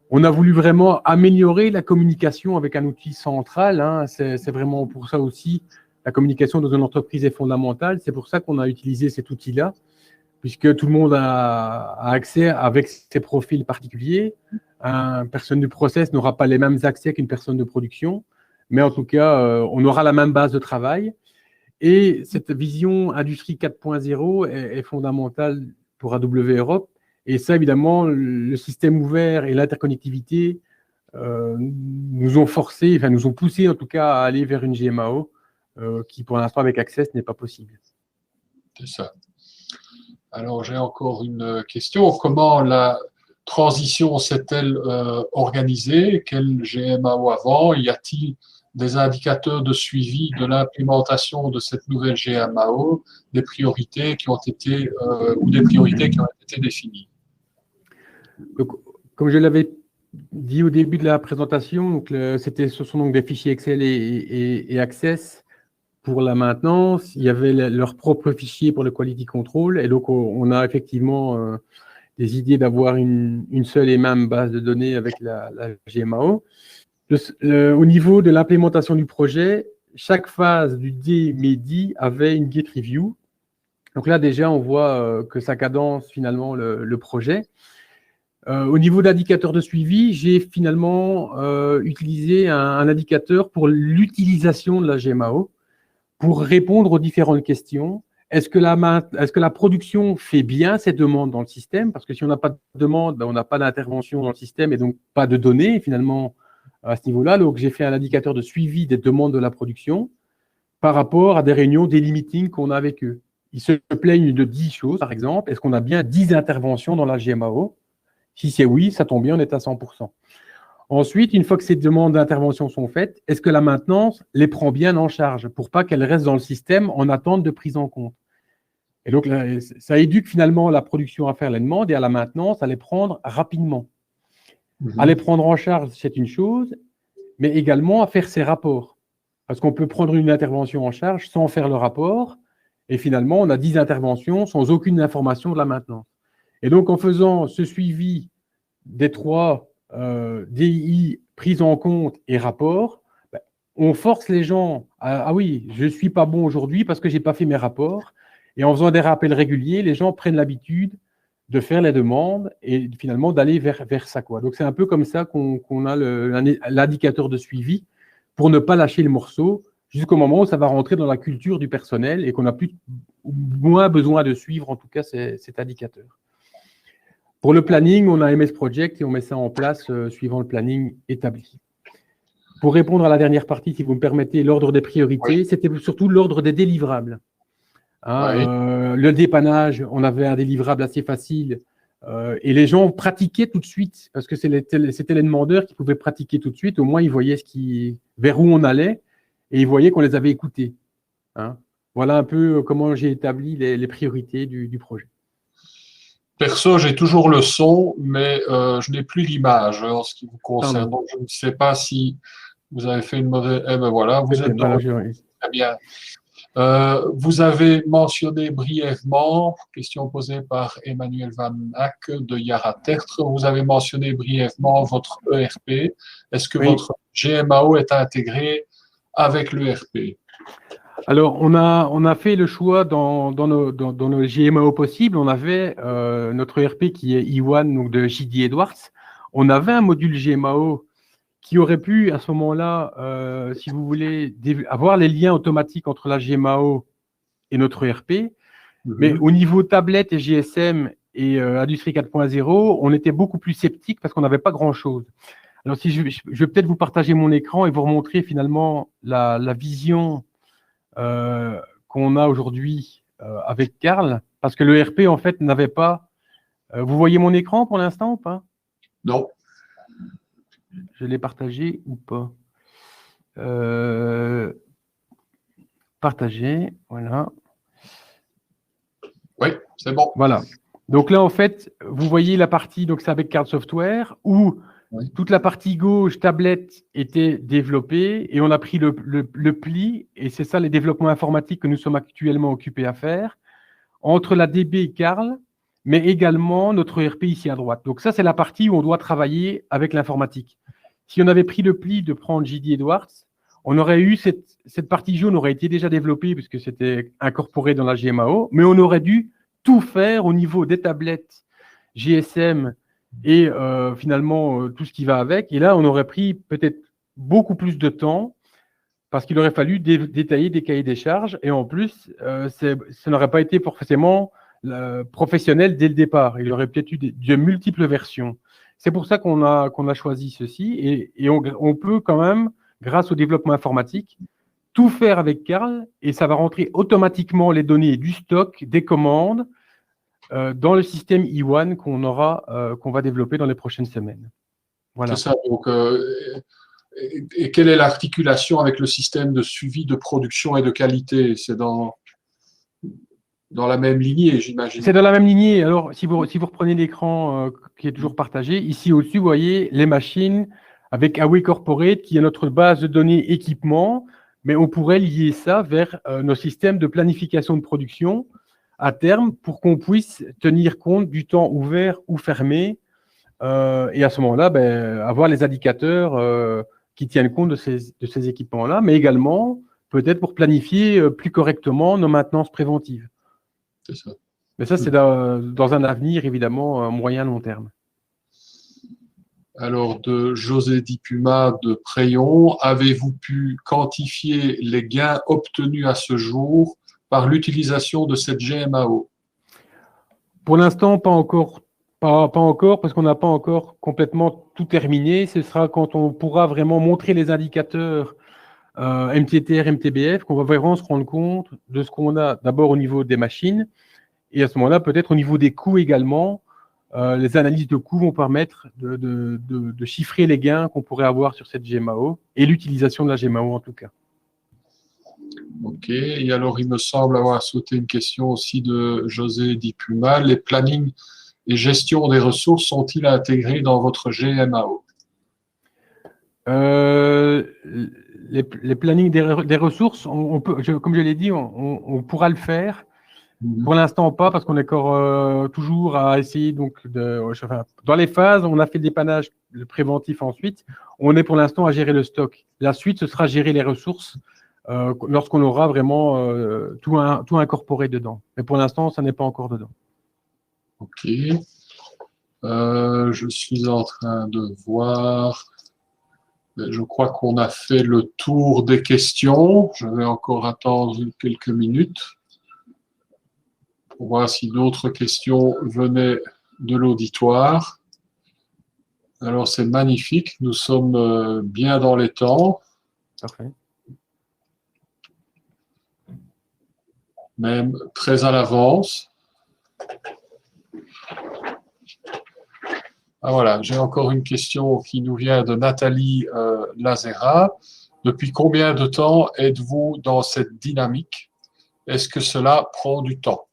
On a voulu vraiment améliorer la communication avec un outil central. Hein. C'est vraiment pour ça aussi, la communication dans une entreprise est fondamentale. C'est pour ça qu'on a utilisé cet outil-là, puisque tout le monde a accès avec ses profils particuliers. Une personne du process n'aura pas les mêmes accès qu'une personne de production, mais en tout cas, on aura la même base de travail. Et cette vision Industrie 4.0 est fondamentale pour AW Europe. Et ça, évidemment, le système ouvert et l'interconnectivité nous ont forcé, enfin nous ont poussé en tout cas à aller vers une GMAO qui, pour l'instant, avec Access, n'est pas possible. C'est ça. Alors, j'ai encore une question. Comment la transition s'est-elle organisée? Quel GMAO avant? Y a-t-il des indicateurs de suivi de l'implémentation de cette nouvelle GMAO, des priorités qui ont été ou des priorités qui ont été définies? Donc, comme je l'avais dit au début de la présentation, ce sont donc des fichiers Excel et Access pour la maintenance. Il y avait leur propre fichier pour le quality control. Et donc, on a effectivement des idées d'avoir une seule et même base de données avec la GMAO. Au niveau de l'implémentation du projet, chaque phase du DMEDI avait une Git review. Donc là, déjà, on voit que ça cadence finalement le projet. Au niveau d'indicateur de suivi, j'ai finalement utilisé un indicateur pour l'utilisation de la GMAO pour répondre aux différentes questions. Est-ce que la production fait bien ses demandes dans le système? Parce que si on n'a pas de demande, on n'a pas d'intervention dans le système et donc pas de données finalement à ce niveau-là. Donc, j'ai fait un indicateur de suivi des demandes de la production par rapport à des réunions, des meetings qu'on a avec eux. Ils se plaignent de 10 choses, par exemple. Est-ce qu'on a bien 10 interventions dans la GMAO? Si c'est oui, ça tombe bien, on est à 100%. Ensuite, une fois que ces demandes d'intervention sont faites, est-ce que la maintenance les prend bien en charge pour pas qu'elles restent dans le système en attente de prise en compte? Et donc, ça éduque finalement la production à faire les demandes et à la maintenance à les prendre rapidement. À les prendre en charge, c'est une chose, mais également à faire ses rapports. Parce qu'on peut prendre une intervention en charge sans faire le rapport, et finalement, on a 10 interventions sans aucune information de la maintenance. Et donc, en faisant ce suivi des 3 DI, prise en compte et rapport, on force les gens à « Ah oui, je ne suis pas bon aujourd'hui parce que je n'ai pas fait mes rapports ». Et en faisant des rappels réguliers, les gens prennent l'habitude de faire les demandes et finalement d'aller vers ça, quoi. Donc, c'est un peu comme ça qu'on a l'indicateur de suivi pour ne pas lâcher le morceau jusqu'au moment où ça va rentrer dans la culture du personnel et qu'on a moins besoin de suivre, en tout cas, cet indicateur. Pour le planning, on a MS Project et on met ça en place suivant le planning établi. Pour répondre à la dernière partie, si vous me permettez, l'ordre des priorités, c'était surtout l'ordre des délivrables. Le dépannage, on avait un délivrable assez facile et les gens pratiquaient tout de suite parce que c'était les demandeurs qui pouvaient pratiquer tout de suite. Au moins, ils voyaient vers où on allait et ils voyaient qu'on les avait écoutés. Voilà un peu comment j'ai établi les priorités du projet. Perso, j'ai toujours le son, mais je n'ai plus l'image en ce qui vous concerne. Donc, je ne sais pas si vous avez fait une mauvaise... Eh ben voilà, vous êtes dans... Très bien. Vous avez mentionné brièvement, question posée par Emmanuel Van Ack de Yara Tertre, vous avez mentionné brièvement votre ERP. Est-ce que votre GMAO est intégré avec l'ERP? Alors, on a fait le choix dans nos GMAO possibles. On avait notre ERP qui est E1, donc de J.D. Edwards. On avait un module GMAO qui aurait pu, à ce moment-là, si vous voulez, avoir les liens automatiques entre la GMAO et notre ERP. Mais au niveau tablette et GSM et Industrie 4.0, on était beaucoup plus sceptiques parce qu'on n'avait pas grand-chose. Alors, si je vais peut-être vous partager mon écran et vous remontrer finalement la vision qu'on a aujourd'hui avec Carl, parce que le ERP, en fait, n'avait pas… vous voyez mon écran pour l'instant ou pas? Non. Je l'ai partagé ou pas? Partagé, voilà. Oui, c'est bon. Voilà. Donc là, en fait, vous voyez la partie, donc c'est avec Carl Software, où toute la partie gauche, tablette, était développée et on a pris le pli, et c'est ça les développements informatiques que nous sommes actuellement occupés à faire, entre la DB et Carl, mais également notre ERP ici à droite. Donc ça, c'est la partie où on doit travailler avec l'informatique. Si on avait pris le pli de prendre JD Edwards, on aurait eu cette partie jaune aurait été déjà développée puisque c'était incorporé dans la GMAO, mais on aurait dû tout faire au niveau des tablettes GSM et finalement tout ce qui va avec. Et là, on aurait pris peut-être beaucoup plus de temps parce qu'il aurait fallu détailler des cahiers des charges et en plus, ça n'aurait pas été forcément professionnel dès le départ. Il y aurait peut-être eu de multiples versions. C'est pour ça qu'on a choisi ceci et on peut quand même, grâce au développement informatique, tout faire avec Carl et ça va rentrer automatiquement les données du stock, des commandes dans le système E1 qu'on va développer dans les prochaines semaines. Voilà. C'est ça. Donc, et quelle est l'articulation avec le système de suivi de production et de qualité? C'est dans la même lignée, j'imagine. C'est dans la même lignée. Alors, si vous reprenez l'écran qui est toujours partagé, ici au-dessus, vous voyez les machines avec Huawei Corporate qui est notre base de données équipement, mais on pourrait lier ça vers nos systèmes de planification de production à terme pour qu'on puisse tenir compte du temps ouvert ou fermé et à ce moment-là, avoir les indicateurs qui tiennent compte de ces équipements-là, mais également peut-être pour planifier plus correctement nos maintenances préventives. C'est ça. Mais ça, c'est dans un avenir, évidemment, moyen-long terme. Alors, de José Di Puma de Préon, avez-vous pu quantifier les gains obtenus à ce jour par l'utilisation de cette GMAO? Pour l'instant, pas encore, parce qu'on n'a pas encore complètement tout terminé. Ce sera quand on pourra vraiment montrer les indicateurs MTTR, MTBF, qu'on va vraiment se rendre compte de ce qu'on a d'abord au niveau des machines et à ce moment-là, peut-être au niveau des coûts également. Les analyses de coûts vont permettre de chiffrer les gains qu'on pourrait avoir sur cette GMAO et l'utilisation de la GMAO en tout cas. Ok, et alors il me semble avoir sauté une question aussi de José Di Puma. Les plannings et gestion des ressources sont-ils intégrés dans votre GMAO? Les plannings des ressources, on peut, comme je l'ai dit, on pourra le faire. Pour l'instant, pas, parce qu'on est encore toujours à essayer. Donc, dans les phases, on a fait le dépannage, le préventif ensuite. On est pour l'instant à gérer le stock. La suite, ce sera gérer les ressources lorsqu'on aura vraiment tout incorporé dedans. Mais pour l'instant, ça n'est pas encore dedans. Ok. Je suis en train de voir. Je crois qu'on a fait le tour des questions. Je vais encore attendre quelques minutes pour voir si d'autres questions venaient de l'auditoire. Alors, c'est magnifique. Nous sommes bien dans les temps. Parfait. Même très à l'avance. Ah, voilà, j'ai encore une question qui nous vient de Nathalie Lazera. Depuis combien de temps êtes-vous dans cette dynamique? Est-ce que cela prend du temps?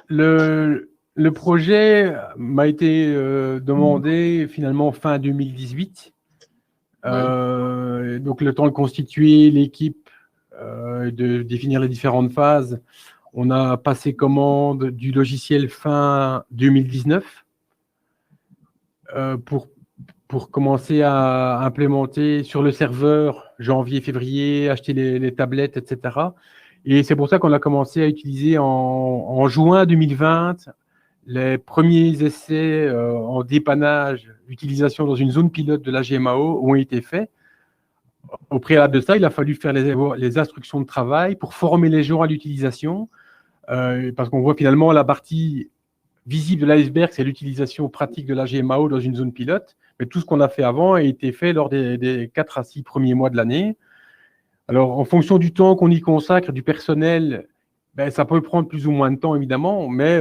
Le projet m'a été demandé finalement fin 2018. Donc le temps de constituer l'équipe, de définir les différentes phases. On a passé commande du logiciel fin 2019 pour commencer à implémenter sur le serveur janvier, février, acheter les tablettes, etc. Et c'est pour ça qu'on a commencé à utiliser en juin 2020 Les premiers essais en dépannage, utilisation dans une zone pilote de la GMAO ont été faits. Au préalable de ça, il a fallu faire les instructions de travail pour former les gens à l'utilisation, parce qu'on voit finalement la partie visible de l'iceberg, c'est l'utilisation pratique de la GMAO dans une zone pilote, mais tout ce qu'on a fait avant a été fait lors des 4 à 6 premiers mois de l'année. Alors, en fonction du temps qu'on y consacre, du personnel, ben, ça peut prendre plus ou moins de temps, évidemment, mais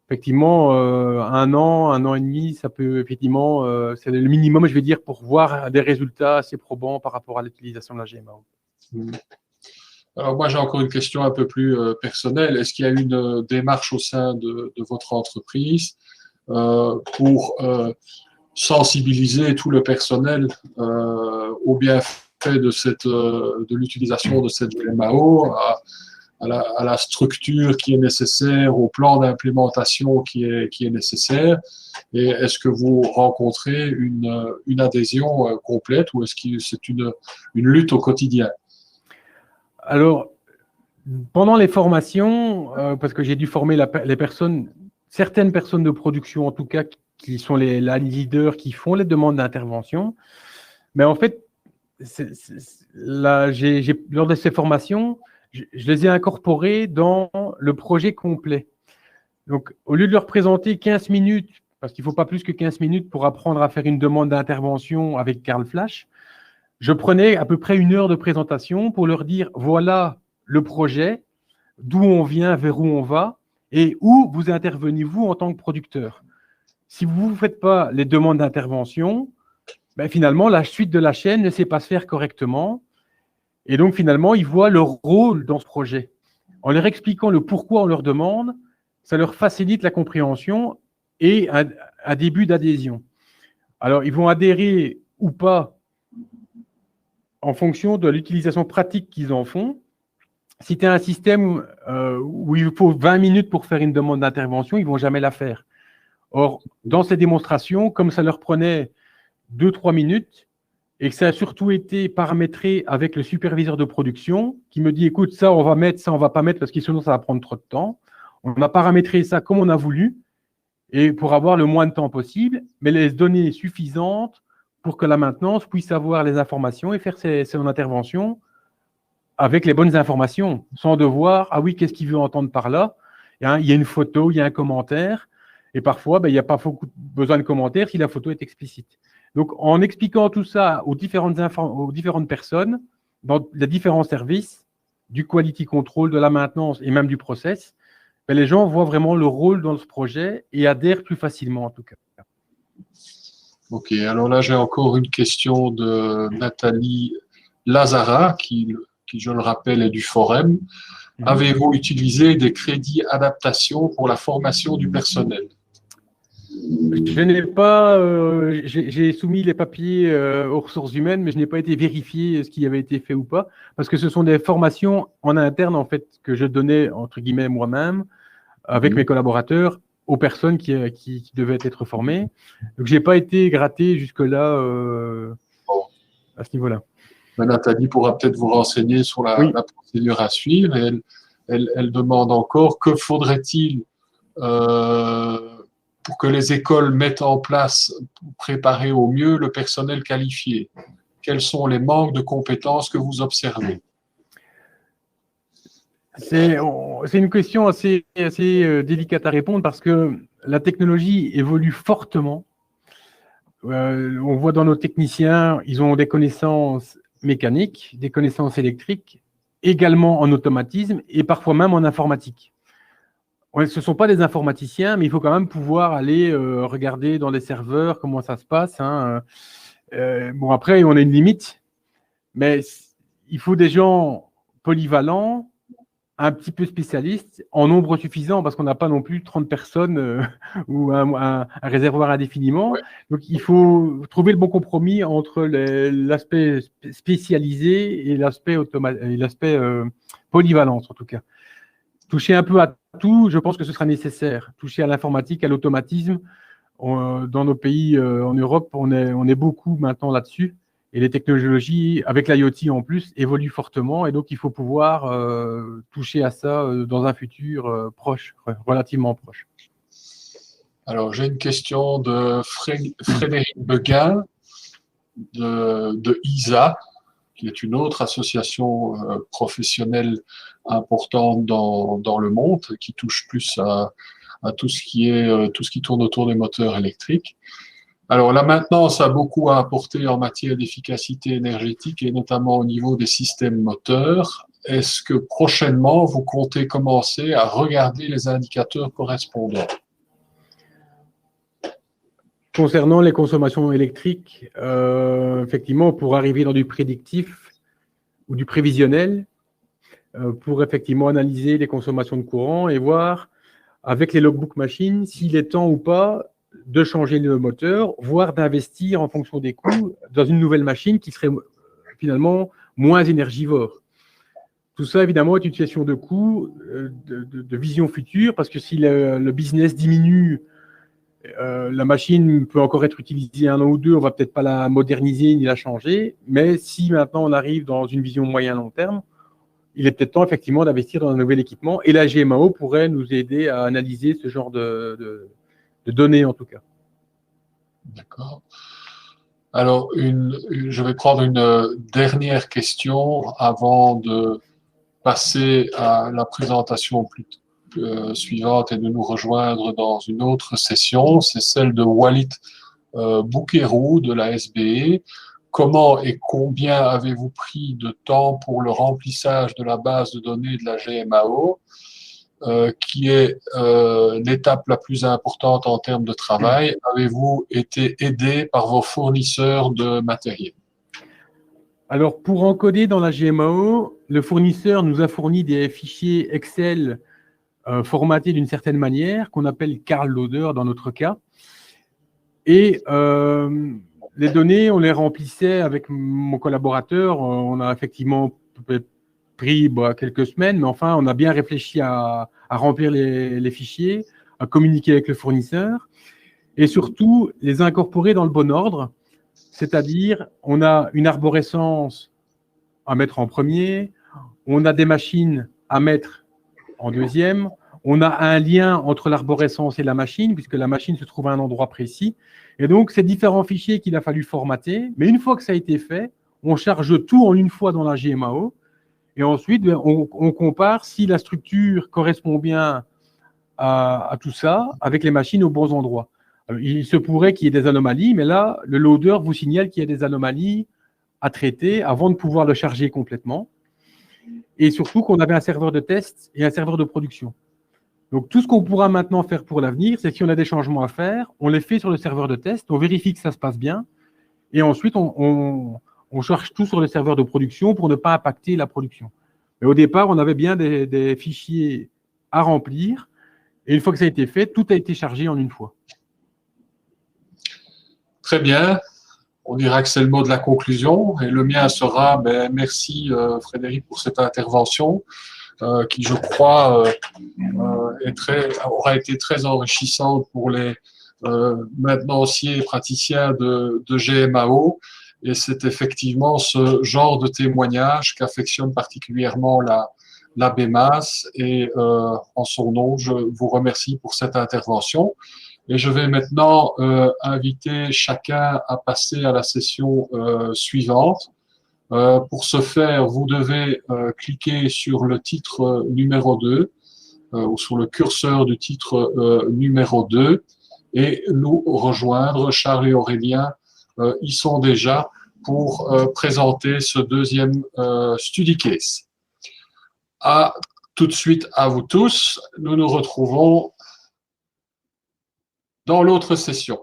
effectivement, 1 an et demi, ça peut effectivement, c'est le minimum, je vais dire, pour voir des résultats assez probants par rapport à l'utilisation de la GMAO. Alors moi, j'ai encore une question un peu plus personnelle. Est-ce qu'il y a une démarche au sein de votre entreprise pour sensibiliser tout le personnel au bienfait de l'utilisation de cette GMAO, à la structure qui est nécessaire, au plan d'implémentation qui est nécessaire? Et est-ce que vous rencontrez une adhésion complète, ou est-ce que c'est une lutte au quotidien? Alors, pendant les formations, parce que j'ai dû former certaines personnes de production, en tout cas, qui sont les leaders qui font les demandes d'intervention, mais en fait, lors de ces formations, je les ai incorporés dans le projet complet. Donc, au lieu de leur présenter 15 minutes, parce qu'il ne faut pas plus que 15 minutes pour apprendre à faire une demande d'intervention avec Carl Flash, je prenais à peu près 1 heure de présentation pour leur dire, voilà le projet, d'où on vient, vers où on va, et où vous intervenez, vous, en tant que producteur. Si vous ne faites pas les demandes d'intervention, ben, finalement, la suite de la chaîne ne sait pas se faire correctement. Et donc, finalement, ils voient leur rôle dans ce projet. En leur expliquant le pourquoi on leur demande, ça leur facilite la compréhension et un début d'adhésion. Alors, ils vont adhérer ou pas en fonction de l'utilisation pratique qu'ils en font. Si tu as un système où il faut 20 minutes pour faire une demande d'intervention, ils ne vont jamais la faire. Or, dans ces démonstrations, comme ça leur prenait 2-3 minutes, et que ça a surtout été paramétré avec le superviseur de production qui me dit, écoute, ça, on va mettre, ça, on va pas mettre parce que sinon, ça va prendre trop de temps. On a paramétré ça comme on a voulu et pour avoir le moins de temps possible, mais les données suffisantes pour que la maintenance puisse avoir les informations et faire son intervention avec les bonnes informations, sans devoir, ah oui, qu'est-ce qu'il veut entendre par là? Il y a une photo, il y a un commentaire, et parfois, ben, il n'y a pas besoin de commentaire si la photo est explicite. Donc, en expliquant tout ça aux différentes personnes, dans les différents services, du quality control, de la maintenance et même du process, ben, les gens voient vraiment le rôle dans ce projet et adhèrent plus facilement, en tout cas. Ok, alors là, j'ai encore une question de Nathalie Lazara, qui, je le rappelle, est du Forum. Avez-vous utilisé des crédits adaptation pour la formation du personnel? Je n'ai pas, j'ai soumis les papiers aux ressources humaines, mais je n'ai pas été vérifier ce qui avait été fait ou pas, parce que ce sont des formations en interne, en fait, que je donnais, entre guillemets, moi-même, avec mes collaborateurs, aux personnes qui devaient être formées. Donc, je n'ai pas été gratté jusque-là à ce niveau-là. Nathalie pourra peut-être vous renseigner sur la procédure à suivre. Et elle demande encore, que faudrait-il pour que les écoles mettent en place, pour préparer au mieux le personnel qualifié? Quels sont les manques de compétences que vous observez? C'est une question assez délicate à répondre parce que la technologie évolue fortement. On voit dans nos techniciens, ils ont des connaissances mécaniques, des connaissances électriques, également en automatisme et parfois même en informatique. Ce ne sont pas des informaticiens, mais il faut quand même pouvoir aller regarder dans les serveurs comment ça se passe. Hein. Bon, après, on a une limite, mais il faut des gens polyvalents, un petit peu spécialistes, en nombre suffisant, parce qu'on n'a pas non plus 30 personnes ou un réservoir indéfiniment. Ouais. Donc, il faut trouver le bon compromis entre l'aspect spécialisé et l'aspect polyvalence, en tout cas. Toucher un peu à tout, je pense que ce sera nécessaire. Toucher à l'informatique, à l'automatisme. Dans nos pays en Europe, on est beaucoup maintenant là-dessus. Et les technologies, avec l'IoT en plus, évoluent fortement. Et donc, il faut pouvoir toucher à ça dans un futur proche, relativement proche. Alors, j'ai une question de Frédéric Beguin de ISA, qui est une autre association professionnelle importante dans le monde, qui touche plus à tout ce qui tourne autour des moteurs électriques. Alors, la maintenance a beaucoup à apporter en matière d'efficacité énergétique et notamment au niveau des systèmes moteurs. Est-ce que prochainement, vous comptez commencer à regarder les indicateurs correspondants? Concernant les consommations électriques, effectivement, pour arriver dans du prédictif ou du prévisionnel, pour effectivement analyser les consommations de courant et voir avec les logbook machines s'il est temps ou pas de changer le moteur, voire d'investir en fonction des coûts dans une nouvelle machine qui serait finalement moins énergivore. Tout ça, évidemment, est une question de coût, de vision future, parce que si le business diminue, la machine peut encore être utilisée un an ou deux, on ne va peut-être pas la moderniser ni la changer, mais si maintenant on arrive dans une vision moyen-long terme, il est peut-être temps effectivement d'investir dans un nouvel équipement, et la GMAO pourrait nous aider à analyser ce genre de données en tout cas. D'accord. Alors, je vais prendre une dernière question avant de passer à la présentation suivante et de nous rejoindre dans une autre session. C'est celle de Walid Boukerou de la SBE. Comment et combien avez-vous pris de temps pour le remplissage de la base de données de la GMAO, qui est l'étape la plus importante en termes de travail? Avez-vous été aidé par vos fournisseurs de matériel? Alors, pour encoder dans la GMAO, le fournisseur nous a fourni des fichiers Excel formatés d'une certaine manière, qu'on appelle Carl Loader dans notre cas. Et les données, on les remplissait avec mon collaborateur. On a effectivement pris quelques semaines, mais enfin, on a bien réfléchi à remplir les fichiers, à communiquer avec le fournisseur et surtout les incorporer dans le bon ordre. C'est-à-dire, on a une arborescence à mettre en premier, on a des machines à mettre en deuxième, on a un lien entre l'arborescence et la machine, puisque la machine se trouve à un endroit précis. Et donc, c'est différents fichiers qu'il a fallu formater. Mais une fois que ça a été fait, on charge tout en une fois dans la GMAO. Et ensuite, on compare si la structure correspond bien à tout ça avec les machines aux bons endroits. Alors, il se pourrait qu'il y ait des anomalies, mais là, le loader vous signale qu'il y a des anomalies à traiter avant de pouvoir le charger complètement. Et surtout qu'on avait un serveur de test et un serveur de production. Donc, tout ce qu'on pourra maintenant faire pour l'avenir, c'est que si on a des changements à faire, on les fait sur le serveur de test, on vérifie que ça se passe bien, et ensuite, on charge tout sur le serveur de production pour ne pas impacter la production. Mais au départ, on avait bien des fichiers à remplir, et une fois que ça a été fait, tout a été chargé en une fois. Très bien. On dira que c'est le mot de la conclusion. Et le mien sera, merci Frédéric pour cette intervention qui, je crois, aura été très enrichissante pour les maintenanciers et praticiens de GMAO. Et c'est effectivement ce genre de témoignage qu'affectionne particulièrement la BEMAS. Et en son nom, je vous remercie pour cette intervention. Et je vais maintenant inviter chacun à passer à la session suivante. Pour ce faire, vous devez cliquer sur le titre numéro 2 ou sur le curseur du titre numéro 2 et nous rejoindre. Charles et Aurélien y sont déjà pour présenter ce deuxième study case. Tout de suite à vous tous. Nous nous retrouvons dans l'autre session.